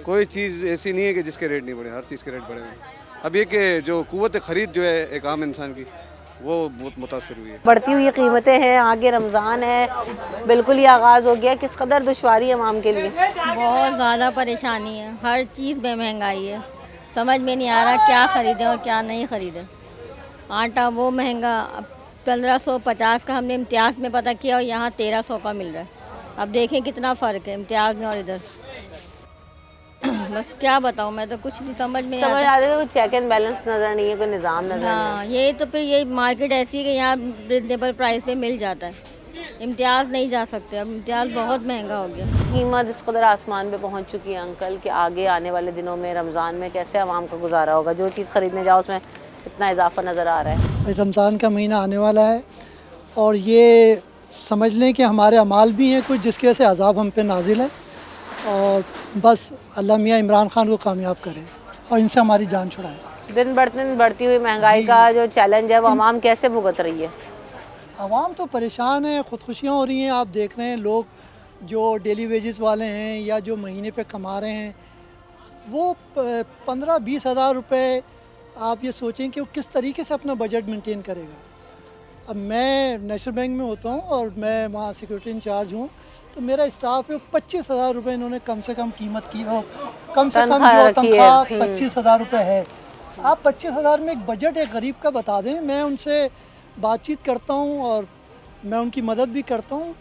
कोई चीज़ ऐसी नहीं है कि जिसके रेट नहीं बढ़े, हर चीज़ के रेट बढ़े हुए। अब ये कि जो कुव्वत ख़रीद जो है एक आम इंसान की वो बहुत मुतासर हुई है। बढ़ती हुई कीमतें हैं, आगे रमज़ान है, बिल्कुल ही आगाज़ हो गया, किस कदर दुश्वारी है आवाम के लिए? बहुत ज़्यादा परेशानी है, हर चीज़ में महंगाई है, समझ में नहीं आ रहा क्या ख़रीदें और क्या नहीं ख़रीदें। आटा वो महंगा, अब 1550 का हमने इम्तियाज़ में पता किया और यहाँ 1300 का मिल रहा है। अब देखें कितना फ़र्क है इम्तियाज़ में और इधर। बस क्या बताऊँ, मैं तो कुछ नहीं समझ में समझ आ रहा है, कोई चेक एंड बैलेंस नज़र नहीं है, कोई निज़ाम नज़र नहीं हाँ, ये तो फिर ये मार्केट ऐसी है कि यहाँ रिजनेबल प्राइस पे मिल जाता है, इम्तियाज़ नहीं जा सकते, अब इम्तियाज़ बहुत महंगा हो गया। कीमत इस कदर आसमान पे पहुंच चुकी है अंकल कि आगे आने वाले दिनों में रमज़ान में कैसे आवाम का गुजारा होगा? जो चीज़ ख़रीदने जाओ उसमें इतना इजाफा नज़र आ रहा है। रमज़ान का महीना आने वाला है और ये समझ लें कि हमारे अमाल भी हैं कुछ जिसकी वजह से अजाब हम पे नाजिल है, और बस अल्लाह मियाँ इमरान खान को कामयाब करे और इनसे हमारी जान छुड़ाए। दिन बढ़ती हुई महंगाई का जो चैलेंज है वो आवाम कैसे भुगत रही है? आवाम तो परेशान है, ख़ुदकुशियाँ हो रही हैं। आप देख रहे हैं लोग जो डेली वेजेस वाले हैं या जो महीने पे कमा रहे हैं वो 15-20 हज़ार रुपये, आप ये सोचें कि वो किस तरीके से अपना बजट मेंटेन करेगा। अब मैं नेशनल बैंक में होता हूँ और मैं वहाँ सिक्योरिटी इंचार्ज हूँ, तो मेरा स्टाफ है 25,000 रुपये इन्होंने कम से कम कीमत की हो, कम से कम जो तनख्वाह 25,000 रुपये है। आप 25,000 में एक बजट एक गरीब का बता दें, मैं उनसे बातचीत करता हूँ और मैं उनकी मदद भी करता हूँ,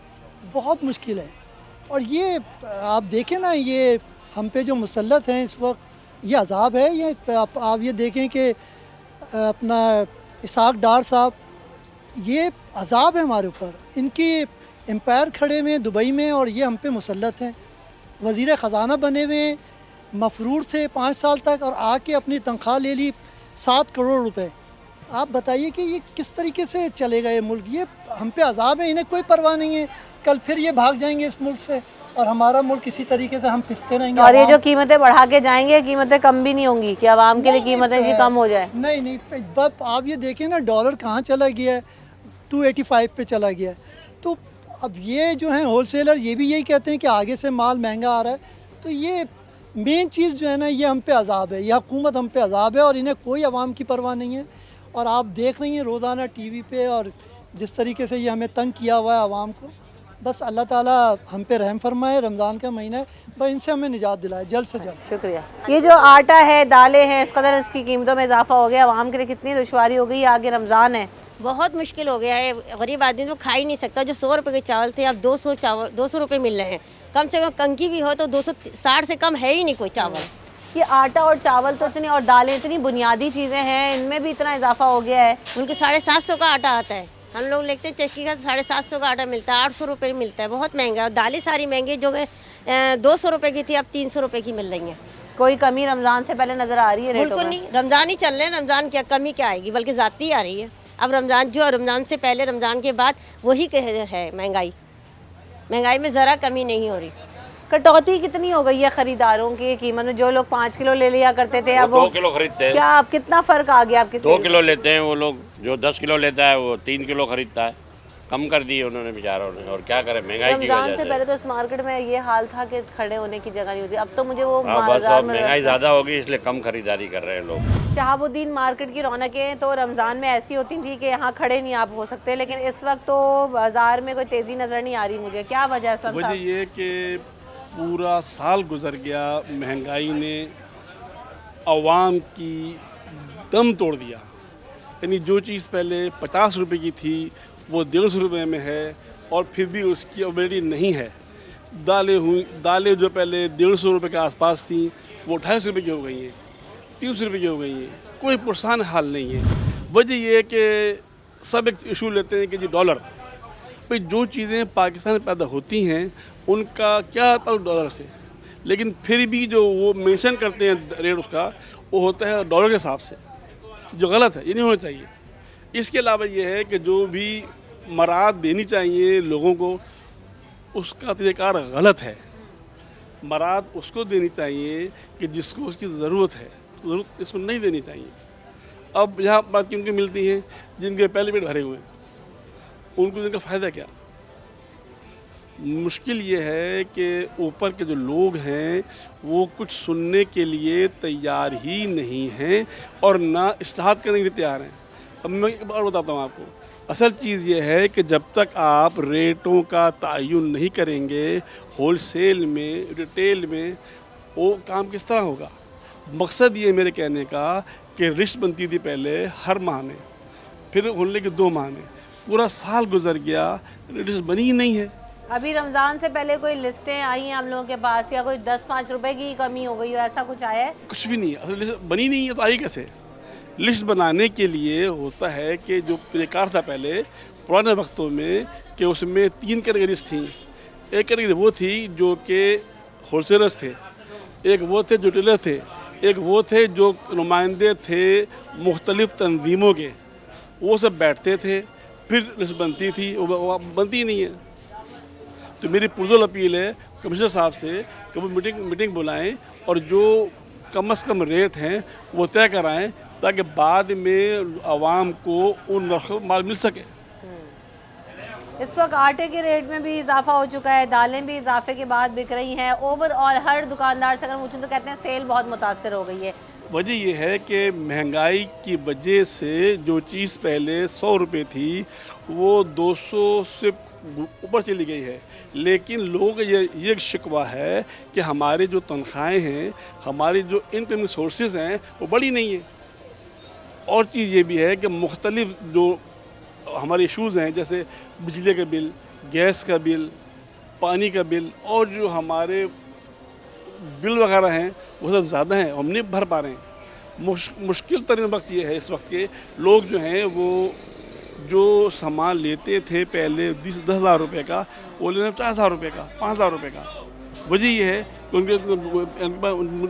बहुत मुश्किल है। और ये आप देखें ना, ये हम पे जो मुसल्लत हैं इस वक्त, ये अजाब है। ये आप ये देखें कि अपना इसाक डार साहब, ये अजाब है हमारे ऊपर। इनकी एम्पायर खड़े हुए दुबई में और ये हम पे मुसल्लत हैं। वज़ीर ख़जाना बने हुए, मफरूर थे 5 साल तक और आके अपनी तनख्वाह ले ली 7 करोड़ रुपए। आप बताइए कि ये किस तरीके से चलेगा ये मुल्क? ये हम पे अजाब है, इन्हें कोई परवाह नहीं है। कल फिर ये भाग जाएंगे इस मुल्क से और हमारा मुल्क इसी तरीके से हम पिसते रहेंगे। और ये जो कीमतें बढ़ा के जाएंगे, कीमतें कम भी नहीं होंगी कि आवाम के लिए कीमतें जी कम हो जाए? नहीं, आप ये देखें ना, डॉलर कहाँ चला गया है, 285 पे चला गया है। तो अब ये जो हैं होलसेलर, ये भी यही कहते हैं कि आगे से माल महंगा आ रहा है। तो ये मेन चीज़ जो है ना, ये हम पे अजाब है, ये हुकूमत हम पे अजाब है और इन्हें कोई आवाम की परवाह नहीं है। और आप देख रही हैं रोज़ाना टीवी पे और जिस तरीके से ये हमें तंग किया हुआ है आवाम को। बस अल्लाह ताला हम पे रहम फरमाए, रमज़ान का महीना है, बस इनसे हमें निजात दिलाए जल्द से जल्द। शुक्रिया। ये जो आटा है, दालें हैं, इस कदर इसकी कीमतों में इजाफा हो गया, आवाम के लिए कितनी दुश्वारी हो गई? आगे रमज़ान है, बहुत मुश्किल हो गया है। गरीब आदमी तो खा ही नहीं सकता। जो 100 रुपये के चावल थे अब 200 रुपये मिल रहे हैं। कम से कम कंकी भी हो तो 260 से कम है ही नहीं कोई चावल। ये आटा और चावल तो इतनी, और दालें इतनी बुनियादी चीज़ें हैं, इनमें भी इतना इजाफा हो गया है। उनके 750 का आटा आता है, हम लोग लेते हैं चक्की का 750 का आटा मिलता है, 800 रुपये मिलता है, बहुत महंगा है। और दालें सारी महंगी, जो 200 रुपये की थी अब 300 रुपये की मिल रही हैं। कोई कमी रमज़ान से पहले नज़र आ रही है? बिल्कुल नहीं, रमज़ान ही चल रहे हैं, रमज़ान क्या कमी क्या आएगी, बल्कि ज़्यादती आ रही है। अब रमज़ान से पहले, रमज़ान के बाद वही है महंगाई में ज़रा कमी नहीं हो रही। कटौती कितनी हो गई है खरीदारों की कीमत में? जो लोग 5 किलो ले लिया करते थे अब वो 2 किलो खरीदते हैं। क्या अब कितना फ़र्क आ गया आपके? 2 किलो लेते हैं वो लोग, जो 10 किलो लेता है वो 3 किलो खरीदता है। कम कर दिए उन्होंने बेचारों ने, और क्या करें महंगाई की वजह से। पहले तो इस मार्केट में ये हाल था कि खड़े होने की जगह नहीं होती, अब तो मुझे वो बस अब महंगाई ज़्यादा होगी इसलिए कम खरीदारी कर रहे हैं लोग। शहाबुद्दीन मार्केट की रौनकें तो रमज़ान में ऐसी होती थी कि यहाँ खड़े नहीं आप हो सकते, लेकिन इस वक्त तो बाज़ार में कोई तेज़ी नज़र नहीं आ रही मुझे। क्या वजह है? वजह ये कि पूरा साल गुजर गया, महंगाई ने आवाम की दम तोड़ दिया। यानी जो चीज़ पहले 50 रुपये की थी वो 150 रुपये में है और फिर भी उसकी अवेलेबिलिटी नहीं है। दालें जो पहले 150 रुपये के आसपास थी वो 250 रुपये की हो गई हैं, 300 रुपये की हो गई हैं। कोई पुरसान हाल नहीं है। वजह यह है कि सब एक इशू लेते हैं कि जी डॉलर, भाई जो चीज़ें पाकिस्तान में पैदा होती हैं उनका क्या ताल्लुक डॉलर से, लेकिन फिर भी जो वो मेंशन करते हैं रेट उसका, वो होता है डॉलर के हिसाब से, जो गलत है, ये नहीं होना चाहिए। इसके अलावा ये है कि जो भी मराद देनी चाहिए लोगों को उसका तरीक़ाकार गलत है। मराद उसको देनी चाहिए कि जिसको उसकी ज़रूरत है, ज़रूरत इसको नहीं देनी चाहिए। अब यहाँ बात किन को मिलती है? जिनके पहले पेट भरे हुए हैं, उनको इनका फ़ायदा क्या? मुश्किल ये है कि ऊपर के जो लोग हैं वो कुछ सुनने के लिए तैयार ही नहीं हैं और ना इस्लाहत करने के लिए तैयार हैं। अब मैं एक बार बताता हूँ आपको, असल चीज़ ये है कि जब तक आप रेटों का तयन नहीं करेंगे होलसेल में, रिटेल में, वो काम किस तरह होगा। मकसद ये मेरे कहने का कि लिस्ट बनती थी पहले हर माह में, फिर होने के 2 माह में, पूरा साल गुजर गया, लिस्ट बनी ही नहीं है। अभी रमज़ान से पहले कोई लिस्टें आई हैं आप लोगों के पास, या कोई 10-5 रुपए की कमी हो गई हो, ऐसा कुछ आया है? कुछ भी नहीं है, असल लिस्ट बनी नहीं है तो आई कैसे। लिस्ट बनाने के लिए होता है कि जो बेकार था पहले पुराने वक्तों में कि उसमें 3 कैटेगरीज थी। एक कैटेगरी वो थी जो कि होलसेलर्स थे, एक वो थे जो डीलर थे, एक वो थे जो नुमाइंदे थे मुख्तलिफ़ तंजीमों के, वो सब बैठते थे, फिर लिस्ट बनती थी, वो बनती ही नहीं है। तो मेरी पुरजोर अपील है कमिश्नर साहब से कि वो मीटिंग बुलाएं और जो कम से कम रेट हैं वो तय कराएं, ताकि बाद में आवाम को उन नर्खों माल मिल सके। इस वक्त आटे के रेट में भी इजाफा हो चुका है, दालें भी इजाफे के बाद बिक रही हैं। ओवरऑल हर दुकानदार से अगर पूछूं तो कहते हैं सेल बहुत मुतासर हो गई है। वजह यह है कि महंगाई की वजह से जो चीज़ पहले 100 रुपये थी वो 200 से ऊपर चली गई है। लेकिन लोगों का ये शिकवा है कि हमारे जो तनख्वाहें हैं, हमारी जो इनकम सोर्सेज हैं वो बड़ी नहीं है। और चीज़ ये भी है कि मुख्तलिफ जो हमारे इशूज़ हैं, जैसे बिजली का बिल, गैस का बिल, पानी का बिल, और जो हमारे बिल वगैरह हैं वो सब ज़्यादा हैं, हम नहीं भर पा रहे हैं। मुश्किल तरीन वक्त ये है इस वक्त के लोग जो हैं वो जो सामान लेते थे पहले 10,000 रुपये का, वो लेने 4,000 रुपये का, 5,000 रुपये का। वजह ये है कि उनके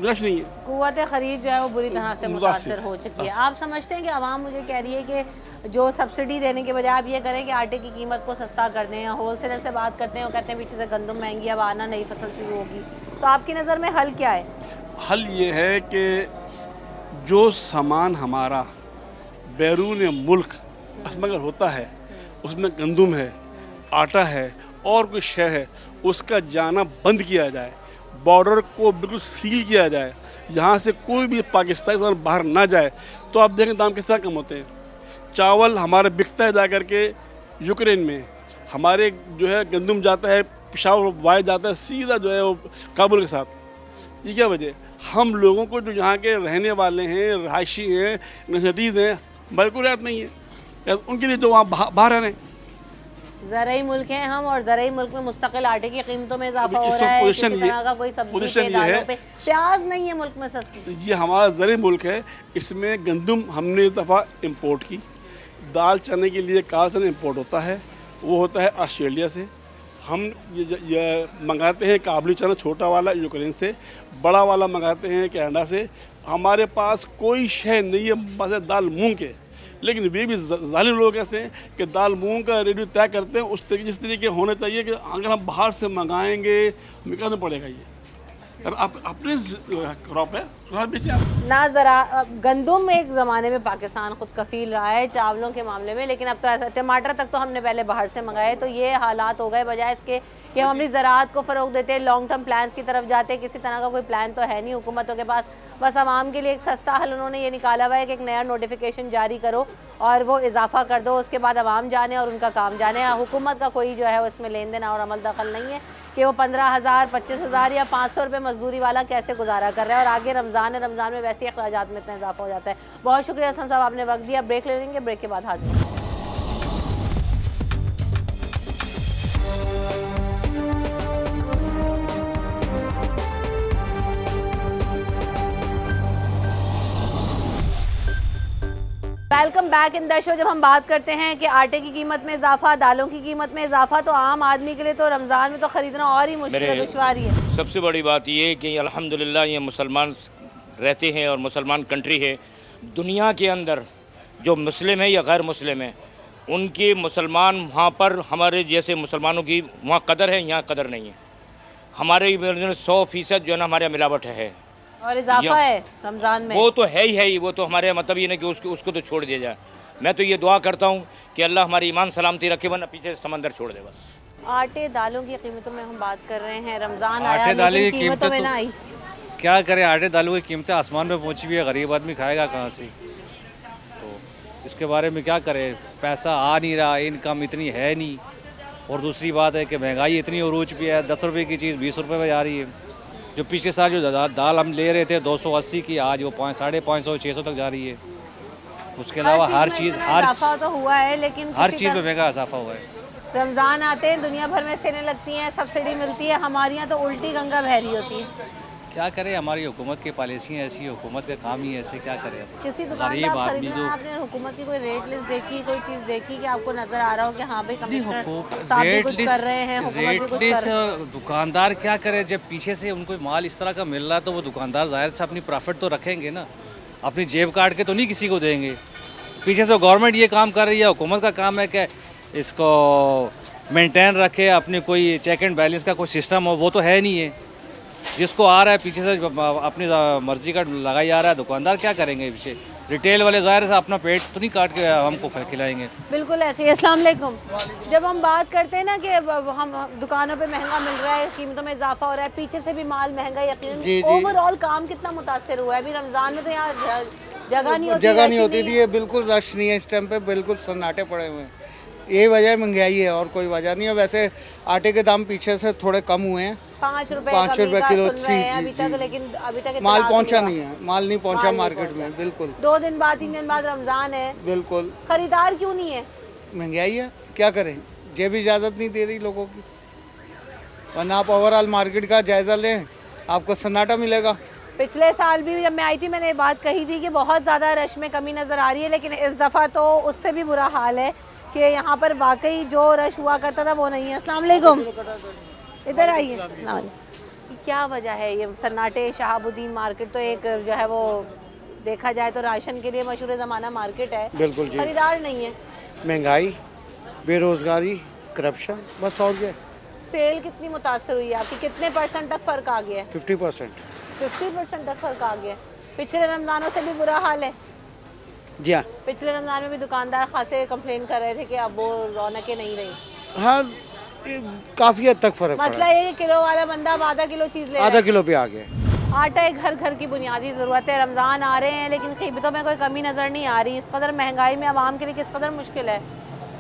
रश नहीं है, कुव्वत ख़रीद जो है वो बुरी तरह से मुतासर हो चुकी है। आप समझते हैं कि आवाम मुझे कह रही है कि जो सब्सिडी देने के बजाय आप ये करें कि आटे की कीमत को सस्ता कर दें, या होलसेलर से बात करते हैं, वो कहते हैं पीछे से गंदम महंगी, अब आना नई फसल शुरू होगी, तो आपकी नज़र में हल क्या है? हल ये है कि जो सामान हमारा बैरून मुल्क असमगर होता है, उसमें गंदम है, आटा है और कोई शय है, उसका जाना बंद किया जाए, बॉर्डर को बिल्कुल सील किया जाए, यहाँ से कोई भी पाकिस्तान बाहर ना जाए। तो आप देखें दाम किस तरह कम होते हैं। चावल हमारा बिकता है जा कर के यूक्रेन में, हमारे जो है गंदम जाता है पेशावर वाया जाता है सीधा जो है वो काबुल के साथ। ये क्या वजह? हम लोगों को जो यहाँ के रहने वाले हैं, रहायशी हैं, नेशनलिटीज़ हैं, हमारे को रियायत नहीं है, उनके लिए तो वहाँ बाहर रह रहे हैं। ज़राई मुल्क हैं हम, और ज़राई मुल्क में मुस्तकिल आटे की कीमतों में इजाफा हो रहा है, किसी तरह का कोई सब्जी पे, दालों पे, प्याज नहीं है मुल्क में सस्ती। ये हमारा ज़राई मुल्क है, इसमें गंदम हमने इस दफ़ा इम्पोर्ट की, दाल चने के लिए काला चना इम्पोर्ट होता है, वो होता है ऑस्ट्रेलिया से। हम ये मंगाते हैं काबुली चना छोटा वाला यूक्रेन से, बड़ा वाला मंगाते हैं कनाडा से। हमारे पास कोई शय नहीं है बस दाल मूंग के। लेकिन वे भी जालिम लोग ऐसे हैं कि दाल मूंग का रेट तय करते हैं उस तरीके जिस तरीके होना चाहिए कि अगर हम बाहर से मंगाएंगे हमें कहना पड़ेगा ये यार आप अपने क्रॉप है बेचिए आप ना। ज़रा गंदम में एक ज़माने में पाकिस्तान खुद कफील रहा है चावलों के मामले में, लेकिन अब तो ऐसा, टमाटर तक तो हमने पहले बाहर से मंगाए, तो ये हालात हो गए। बजाय इसके कि हम अपनी ज़राअत को फ़रोग देते, लॉन्ग टर्म प्लान्स की तरफ जाते, किसी तरह का कोई प्लान तो है नहीं हुकूमतों के पास। बस आवाम के लिए एक सस्ता हल उन्होंने ये निकाला हुआ है कि एक नया नोटिफिकेशन जारी करो और वो इजाफा कर दो, उसके बाद आवाम जाने और उनका काम जाने। हुकूमत का कोई जो है उसमें लेन देन और अमल दखल नहीं है कि वो 15,000, 25,000 या 500 रुपये मजदूरी वाला कैसे गुजारा कर रहा है। और आगे रमज़ान है, रमज़ान में वैसे ही अखराजात में इतना इजाफा हो जाता है। बहुत शुक्रिया असलम साहब, आपने वक्त दिया। ब्रेक ले लेंगे, ब्रेक के बाद हाजिर। Welcome back in the show. जब हम बात करते हैं कि आटे की कीमत में इजाफा, दालों की कीमत में इजाफा, तो आम आदमी के लिए तो रमज़ान में तो ख़रीदना और ही मुश्किल दुश्वारी है। सबसे बड़ी बात ये कि अल्हम्दुलिल्लाह ये मुसलमान रहते हैं और मुसलमान कंट्री है। दुनिया के अंदर जो मुस्लिम है या गैर मुस्लिम है, उनके मुसलमान वहाँ पर हमारे जैसे मुसलमानों की वहाँ कदर है, यहाँ कदर नहीं है। हमारे 100% जो है ना हमारे यहाँ मिलावट है और इजाफा है रमज़ान में। वो तो है ही, वो तो हमारे मतलब ये नहीं कि उसको तो छोड़ दिया जाए। मैं तो ये दुआ करता हूँ कि अल्लाह हमारी ईमान सलामती रखे, वरना पीछे समंदर छोड़ दे बस। आटे दालों की कीमतों में हम बात कर रहे हैं, रमज़ान आया आटे दालों की कीमतों में ना आई। क्या करें, आटे दालों की कीमतें आसमान में पहुँची हुई है, गरीब आदमी खाएगा कहाँ से। तो इसके बारे में क्या करें, पैसा आ नहीं रहा, इनकम इतनी है नहीं। और दूसरी बात है कि महंगाई इतनी उरूज पे है, 10 रुपये की चीज़ 20 रुपये में जा रही है। जो पिछले साल जो दाल हम ले रहे थे 280 की, आज वो 550 600 तक जा रही है। उसके अलावा हर चीज़ इजाफा तो हुआ है, लेकिन हर चीज़ में महंगा इजाफा हुआ है। रमज़ान आते हैं, दुनिया भर में सेलें लगती हैं, सब्सिडी मिलती है, हमारे यहाँ तो उल्टी गंगा बह रही होती है। क्या करें, हमारी हुकूमत की पॉलिसियाँ ऐसी, हुकूमत का काम ही ऐसे, क्या करें। किसी दुकानदार खरीदने जो आपने हुकूमत की कोई रेट लिस्ट देखी, कोई चीज़ देखी कि आपको नज़र आ रहा हो कि हाँ भाई कमिश्नर रेट लिस्ट दुकानदार क्या करे, जब पीछे से उनको माल इस तरह का मिल रहा है तो वो दुकानदार जाहिर से अपनी प्रॉफिट तो रखेंगे ना, अपनी जेब काट के तो नहीं किसी को देंगे। पीछे से गवर्नमेंट ये काम कर रही है, हुकूमत का काम है कि इसको मेंटेन रखे, अपने कोई चेक एंड बैलेंस का कोई सिस्टम हो, वो तो है नहीं है। जिसको आ रहा है पीछे से अपनी मर्जी का लगाई जा रहा है, दुकानदार क्या करेंगे पीछे। रिटेल वाले ज़ाहिर से अपना पेट तो नहीं काट के हमको खिलाएंगे। बिल्कुल ऐसे ही। अस्सलाम वालेकुम। जब हम बात करते हैं ना कि हम दुकानों पे महंगा मिल रहा है, कीमतों में इजाफा हो रहा है, पीछे से भी माल महंगा, यकीनन ओवरऑल काम कितना मुतासर हुआ है। अभी रमज़ान में तो यहाँ जगह नहीं होती थी, ये बिल्कुल रश नहीं है इस टाइम पे, बिल्कुल सन्नाटे पड़े हुए हैं। यही वजह महंगाई है और कोई वजह नहीं है। वैसे आटे के दाम पीछे से थोड़े कम हुए हैं, 5 रुपए किलो, लेकिन अभी तक माल पहुंचा नहीं है, माल नहीं पहुंचा मार्केट में। बिल्कुल 2 दिन बाद 3 दिन बाद रमज़ान है, बिल्कुल खरीदार क्यों नहीं है? महंगाई है, क्या करें, जेब इजाज़त नहीं दे रही लोगों की। वरना आप ओवरऑल मार्केट का जायज़ा लें, आपको सन्नाटा मिलेगा। पिछले साल भी जब मैं आई थी मैंने ये बात कही थी कि बहुत ज़्यादा रश में कमी नज़र आ रही है, लेकिन इस दफ़ा तो उससे भी बुरा हाल है कि यहाँ पर वाकई जो रश हुआ करता था वो नहीं है। अस्सलाम वालेकुम, इधर आइए। क्या वजह है ये सन्नाटे? शहाबुद्दीन मार्केट तो एक जो है वो देखा जाए तो राशन के लिए मशहूर ज़माना मार्केट है, बिल्कुल जी, खरीदार नहीं है। महंगाई, बेरोज़गारी, करप्शन, बस और क्या। सेल कितनी मुतासर हुई है आपकी? कितने % तक फ़र्क आ गया है? 50% तक फ़र्क आ गया। पिछले रमज़ानों से भी बुरा हाल है जी हाँ। पिछले रमज़ान में भी दुकानदार खासे कंप्लेन कर रहे थे कि अब वो रौनकें नहीं रही। हाँ, काफ़ी हद तक फ़र्क मसला ये किलो वाला बंदा अब आधा किलो चीज़ ले, आधा किलो पे आ गए। आटा एक घर की बुनियादी ज़रूरत है। रमज़ान आ रहे हैं लेकिन कीमतों में कोई कमी नज़र नहीं आ रही। इस कदर महंगाई में आवाम के लिए किस कदर मुश्किल है?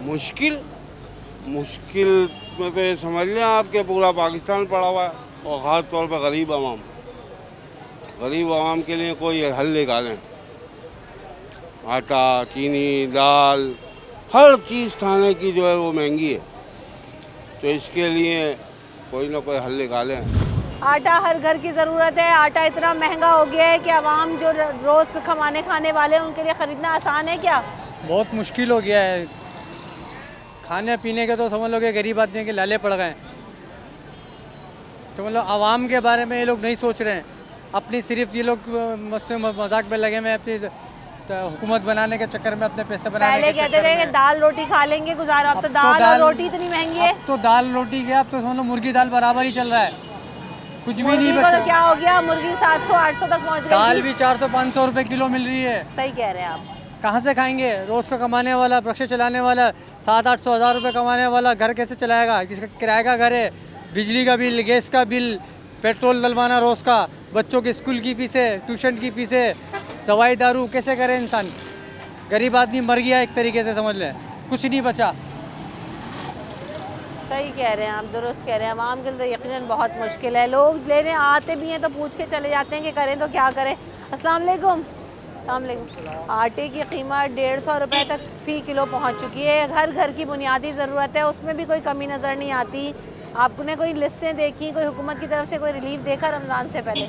मुश्किल में तो समझ लें आपके पूरा पाकिस्तान पड़ा हुआ है, और ख़ास तौर पर गरीब आवाम के लिए कोई हल निकालें। आटा, चीनी, दाल, हर चीज़ खाने की जो है वो महंगी है, तो इसके लिए कोई ना कोई हल निकालें। आटा हर घर की ज़रूरत है। आटा इतना महंगा हो गया है कि आवाम जो रोज़ खाने वाले हैं उनके लिए ख़रीदना आसान है क्या? बहुत मुश्किल हो गया है। खाने पीने के तो समझ लो कि गरीब आदमी के लाले पड़ गए, तो मतलब आवाम के बारे में ये लोग नहीं सोच रहे हैं। अपनी सिर्फ ये लोग मजाक में लगे में अपनी हुकूमत बनाने के चक्कर में, अपने पैसे बनाने के कहते थे कि दाल रोटी खा लेंगे गुजारा, अब तो दाल और रोटी इतनी महंगी है। तो दाल रोटी क्या, अब तो समझ लो मुर्गी दाल बराबर ही चल रहा है, कुछ भी नहीं बचा। तो क्या हो गया, मुर्गी 700-800 तक पहुँच गई। दाल भी 400-500 रुपए किलो मिल रही है। सही कह रहे हैं आप। कहाँ से खाएंगे? रोज़ का कमाने वाला, रिक्शा चलाने वाला, 700-800 हज़ार रुपये कमाने वाला घर कैसे चलाएगा? किसका किराए का घर है, बिजली का बिल, गैस का बिल, पेट्रोल डलवाना रोज़ का, बच्चों की स्कूल की फीसें, ट्यूशन की फीसें, दवाई दारू, कैसे करे इंसान? गरीब आदमी मर गया एक तरीके से, समझ लें कुछ नहीं बचा। सही कह रहे हैं आप, दुरुस्त कह रहे हैं। आवाम के लिए तो यकीनन बहुत मुश्किल है। लोग लेने आते भी हैं तो पूछ के चले जाते हैं कि करें तो क्या करें। अस्सलाम वालेकुम। आटे की कीमत 150 रुपये तक फ़ी किलो पहुंच चुकी है। घर की बुनियादी ज़रूरत है, उसमें भी कोई कमी नज़र नहीं आती। आपने कोई लिस्टें देखी, कोई हुकूमत की तरफ से कोई रिलीफ देखा रमज़ान से पहले?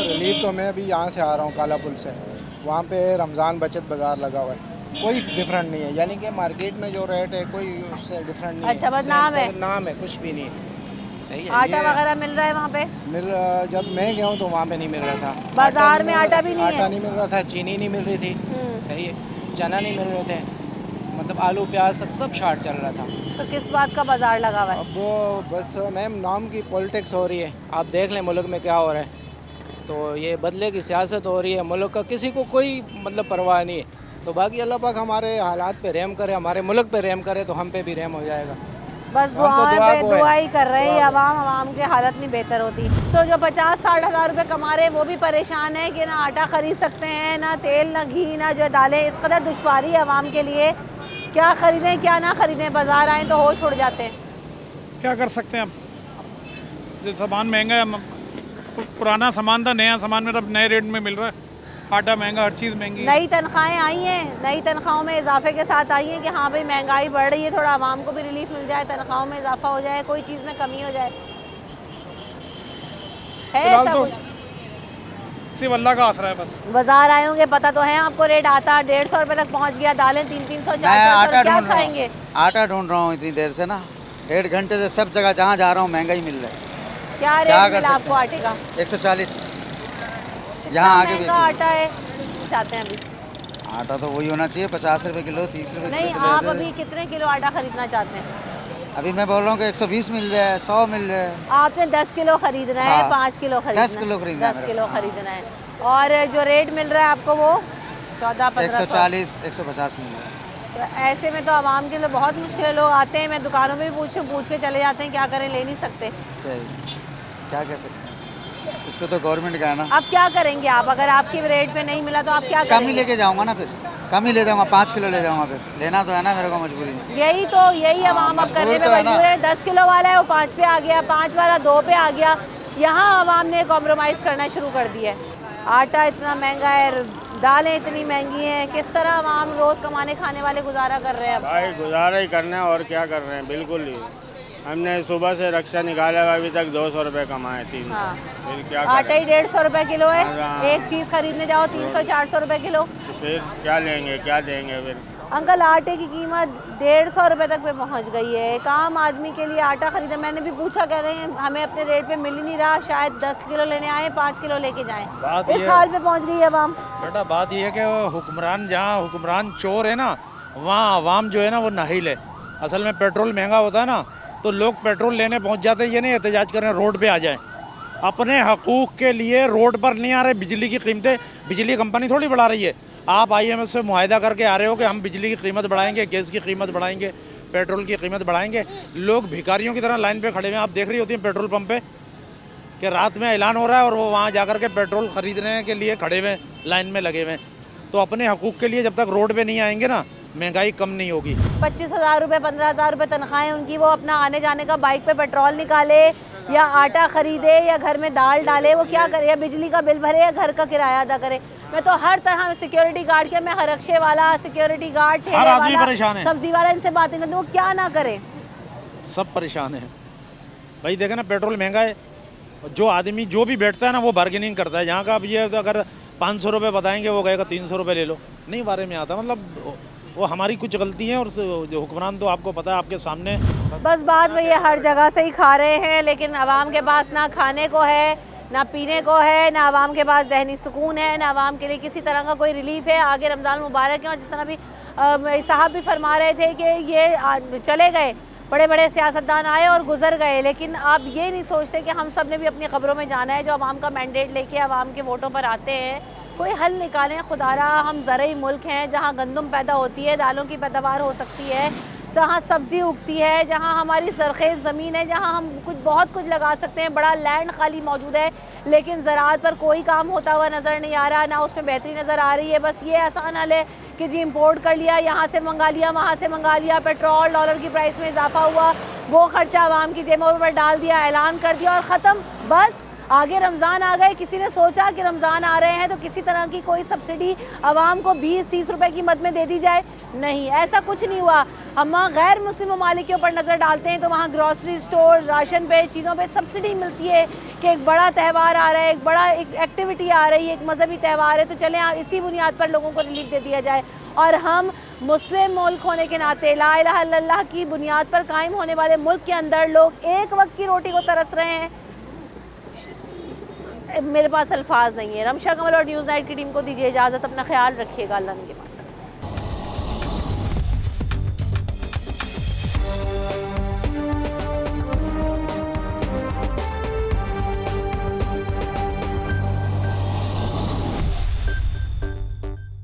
रिलीफ तो मैं अभी यहाँ से आ रहा हूँ काला पुल से, वहाँ पे रमज़ान बचत बाज़ार लगा हुआ है, कोई डिफरेंट नहीं है। यानी कि मार्केट में जो रेट है कोई उससे डिफरेंट नहीं है। अच्छा, बस नाम है? नाम है, कुछ भी नहीं है। सही है। आटा वगैरह मिल रहा है वहाँ पे? जब मैं गया हूँ तो वहाँ पे नहीं मिल रहा था। बाजार में आटा भी नहीं है? आटा नहीं मिल रहा था, चीनी नहीं मिल रही थी, सही है, चना नहीं मिल रहे थे, मतलब आलू प्याज तक सब शार्ट चल रहा था। तो किस बात का बाजार लगा हुआ है? अब वो बस मैम नाम की पॉलिटिक्स हो रही है। आप देख लें मुल्क में क्या हो रहा है, तो ये बदले की सियासत हो रही है। मुल्क का किसी को कोई मतलब परवाह नहीं है। तो बाकी अल्लाह पाक हमारे हालात पे रहम करे, हमारे मुल्क पे रहम करे तो हम पे भी रहम हो जाएगा। बस दुआ ही कर रहे हैं आवाम की हालत नहीं बेहतर होती। तो जो 50-60 हज़ार रुपये कमा रहे हैं वो भी परेशान है कि ना आटा ख़रीद सकते हैं, ना तेल, ना घी, ना जो दालें। इस कदर दुश्वारी है आवाम के लिए, क्या ख़रीदें क्या ना ख़रीदें। बाज़ार आएँ तो होश उड़ जाते हैं। क्या कर सकते हैं अब, जो सामान महंगा है, पुराना सामान था, नया सामान मेरा नए रेट में मिल रहा है। आटा महंगा, हर चीज़ महंगी। नई तनख्वाहें आई हैं, नई तनख्वाहों में इजाफे के साथ आई हैं कि हाँ भाई महंगाई बढ़ रही है, थोड़ा आवाम को भी रिलीफ मिल जाए, तनख्वाहों में इजाफा हो जाए, कोई चीज़ में कमी हो जाए। है ऐसा कुछ? सिर्फ अल्लाह का आसरा है बस। बाजार आए होंगे, पता तो है आपको, रेट आता 150 रुपये तक पहुँच गया, दालें 300-400 क्या खाएंगे? आटा ढूंढ रहा हूँ इतनी देर से ना, 1.5 घंटे से सब जगह जहाँ जा रहा हूँ महंगाई मिल रहा है। क्या रेट मिला आपको आटे का? 140। यहाँ आगे भी आटा है चाहते हैं अभी? आटा तो वही होना चाहिए, 50 रुपए किलो, 30 रुपए नहीं, आप अभी कितने किलो आटा खरीदना चाहते हैं? अभी मैं बोल रहा हूँ कि 120 मिल जाए, 100 मिल जाए। आपने 10 किलो खरीदना है, 5 किलो खरीदना है? 10 किलो खरीदना है। 10 किलो खरीदना है। और जो रेट मिल रहा है आपको वो 14-15 140, 150 मिल रहा है। तो ऐसे में तो आवाम के लिए बहुत मुश्किल है। लोग आते हैं, मैं दुकानों में भी पूछ के चले जाते हैं, क्या करें, ले नहीं सकते। सही, क्या कह सकते हैं, इस पे तो गवर्नमेंट का है ना। अब क्या करेंगे आप, अगर आपके रेट पे नहीं मिला तो आप क्या करेंगे? कम ही लेके जाऊंगा ना, फिर कम ही ले जाऊंगा, 5 किलो ले जाऊंगा, फिर लेना तो है ना मेरे को मजबूरी में। यही आवाम अब करने पे मजबूर है। 10 किलो वाला है वो 5 पे आ गया, 5 वाला 2 पे आ गया। यहाँ आवाम ने कॉम्प्रोमाइज़ करना शुरू कर दिया है। आटा इतना महंगा है, दालें इतनी महंगी हैं, किस तरह आवाम रोज़ कमाने खाने वाले गुजारा कर रहे हैं? भाई गुजारा ही करना है और क्या कर रहे हैं, बिल्कुल ही। हमने सुबह से रक्षा निकाला, अभी तक 200 रुपये कमाए, 3। हाँ। फिर क्या आटा ही 150 रुपये किलो है। हाँ। एक चीज़ खरीदने जाओ 300-400 रुपये किलो। फिर क्या लेंगे, क्या देंगे फिर? अंकल, आटे की कीमत 150 रुपये तक पे पहुंच गई है। एक आम आदमी के लिए आटा खरीदा, मैंने भी पूछा, कह रहे हैं हमें अपने रेट पे मिल ही नहीं रहा, शायद 10 किलो लेने आए 5 किलो लेके जाएं। इस हाल पे पहुंच गई है आवाम। बेटा बात ये है कि हुक्मरान, जहाँ हुक्मरान चोर है ना, वहाँ आवाम जो है ना वो नाहिल है। असल में पेट्रोल महंगा होता है ना, तो लोग पेट्रोल लेने पहुँच जाते हैं, ये नहीं एहतजाज करें रोड पर आ जाएँ। अपने हकूक़ के लिए रोड पर नहीं आ रहे। बिजली की कीमतें बिजली कंपनी थोड़ी बढ़ा रही है। आप IMF से मुआहदा करके आ रहे हो कि हम बिजली की कीमत बढ़ाएंगे, गैस की कीमत बढ़ाएंगे, पेट्रोल की कीमत बढ़ाएंगे। लोग भिखारियों की तरह लाइन पे खड़े हुए हैं। आप देख रही होती हैं पेट्रोल पंप पे कि रात में ऐलान हो रहा है और वो वहाँ जाकर के पेट्रोल ख़रीदने के लिए खड़े हुए, लाइन में लगे हुए। तो अपने हकूक़ के लिए जब तक रोड पे नहीं आएंगे ना, महंगाई कम नहीं होगी। 25,000 रुपये, 15,000 रुपये तनख्वाहें उनकी, वो अपना आने जाने का बाइक पे पेट्रोल निकाले या आटा ख़रीदे या घर में दाल डाले, वो क्या करे, या बिजली का बिल भरे या घर का किराया अदा करे। मैं तो हर तरह सिक्योरिटी गार्ड के, मैं हर रिक्शे वाला, सिक्योरिटी गार्ड, ठेले वाला, सब्जी वाला, इनसे बातें करती हूँ, वो क्या ना करें, सब परेशान है भाई। देखे ना पेट्रोल महंगा है, जो आदमी जो भी बैठता है ना वो बार्गेनिंग करता है। यहाँ का अब ये अगर 500 रुपये बताएंगे, वो कहेगा 300 रुपये ले लो, नहीं बारे में आता। मतलब वो हमारी कुछ गलती है, और जो हुक्मरान तो आपको पता है आपके सामने। बस बात वही है, हर जगह से ही खा रहे हैं, लेकिन आवाम के पास ना खाने को है, ना पीने को है, ना आवाम के पास ज़हनी सुकून है, ना आवाम के लिए किसी तरह का कोई रिलीफ है। आगे रमज़ान मुबारक है, और जिस तरह भी साहब भी फरमा रहे थे कि ये चले गए, बड़े बड़े सियासतदान आए और गुजर गए, लेकिन आप ये नहीं सोचते कि हम सब ने भी अपनी खबरों में जाना है। जो आवाम का मैंडेट लेके आवाम के वोटों पर आते हैं, कोई हल निकालें खुदारा। हम ज़रई मुल्क हैं, जहाँ गंदम पैदा होती है, दालों की पैदावार हो सकती है, जहाँ सब्ज़ी उगती है, जहाँ हमारी सरखेज़ ज़मीन है, जहाँ हम बहुत कुछ लगा सकते हैं, बड़ा लैंड खाली मौजूद है, लेकिन ज़राअत पर कोई काम होता हुआ नज़र नहीं आ रहा, ना उसमें बेहतरी नज़र आ रही है। बस ये आसान हल है कि जी इम्पोर्ट कर लिया, यहाँ से मंगा लिया, वहाँ से मंगा लिया, पेट्रोल डॉलर की प्राइस में इजाफा हुआ, वो खर्चा आवाम की जेबों पर डाल दिया, ऐलान कर दिया और ख़त्म। बस आगे रमज़ान आ गए, किसी ने सोचा कि रमज़ान आ रहे हैं तो किसी तरह की कोई सब्सिडी आवाम को 20-30 रुपए की मद में दे दी जाए, नहीं, ऐसा कुछ नहीं हुआ। हम गैर मुस्लिम ममालिक के ऊपर नज़र डालते हैं तो वहाँ ग्रॉसरी स्टोर, राशन पे, चीज़ों पे सब्सिडी मिलती है कि एक बड़ा त्यौहार आ रहा है, एक बड़ा एक एक्टिविटी आ रही है, एक मजहबी त्यौहार है, तो चलें इसी बुनियाद पर लोगों को रिलीफ दे दिया जाए। और हम मुस्लिम मुल्क होने के नाते, ला इलाहा इल्लल्लाह की बुनियाद पर कायम होने वाले मुल्क के अंदर लोग एक वक्त की रोटी को तरस रहे हैं। मेरे पास अल्फाज नहीं है। रमशा कमल और न्यूज़ नाइट की टीम को दीजिए इजाज़त। अपना ख्याल रखिएगा। अल्लाह के बाद।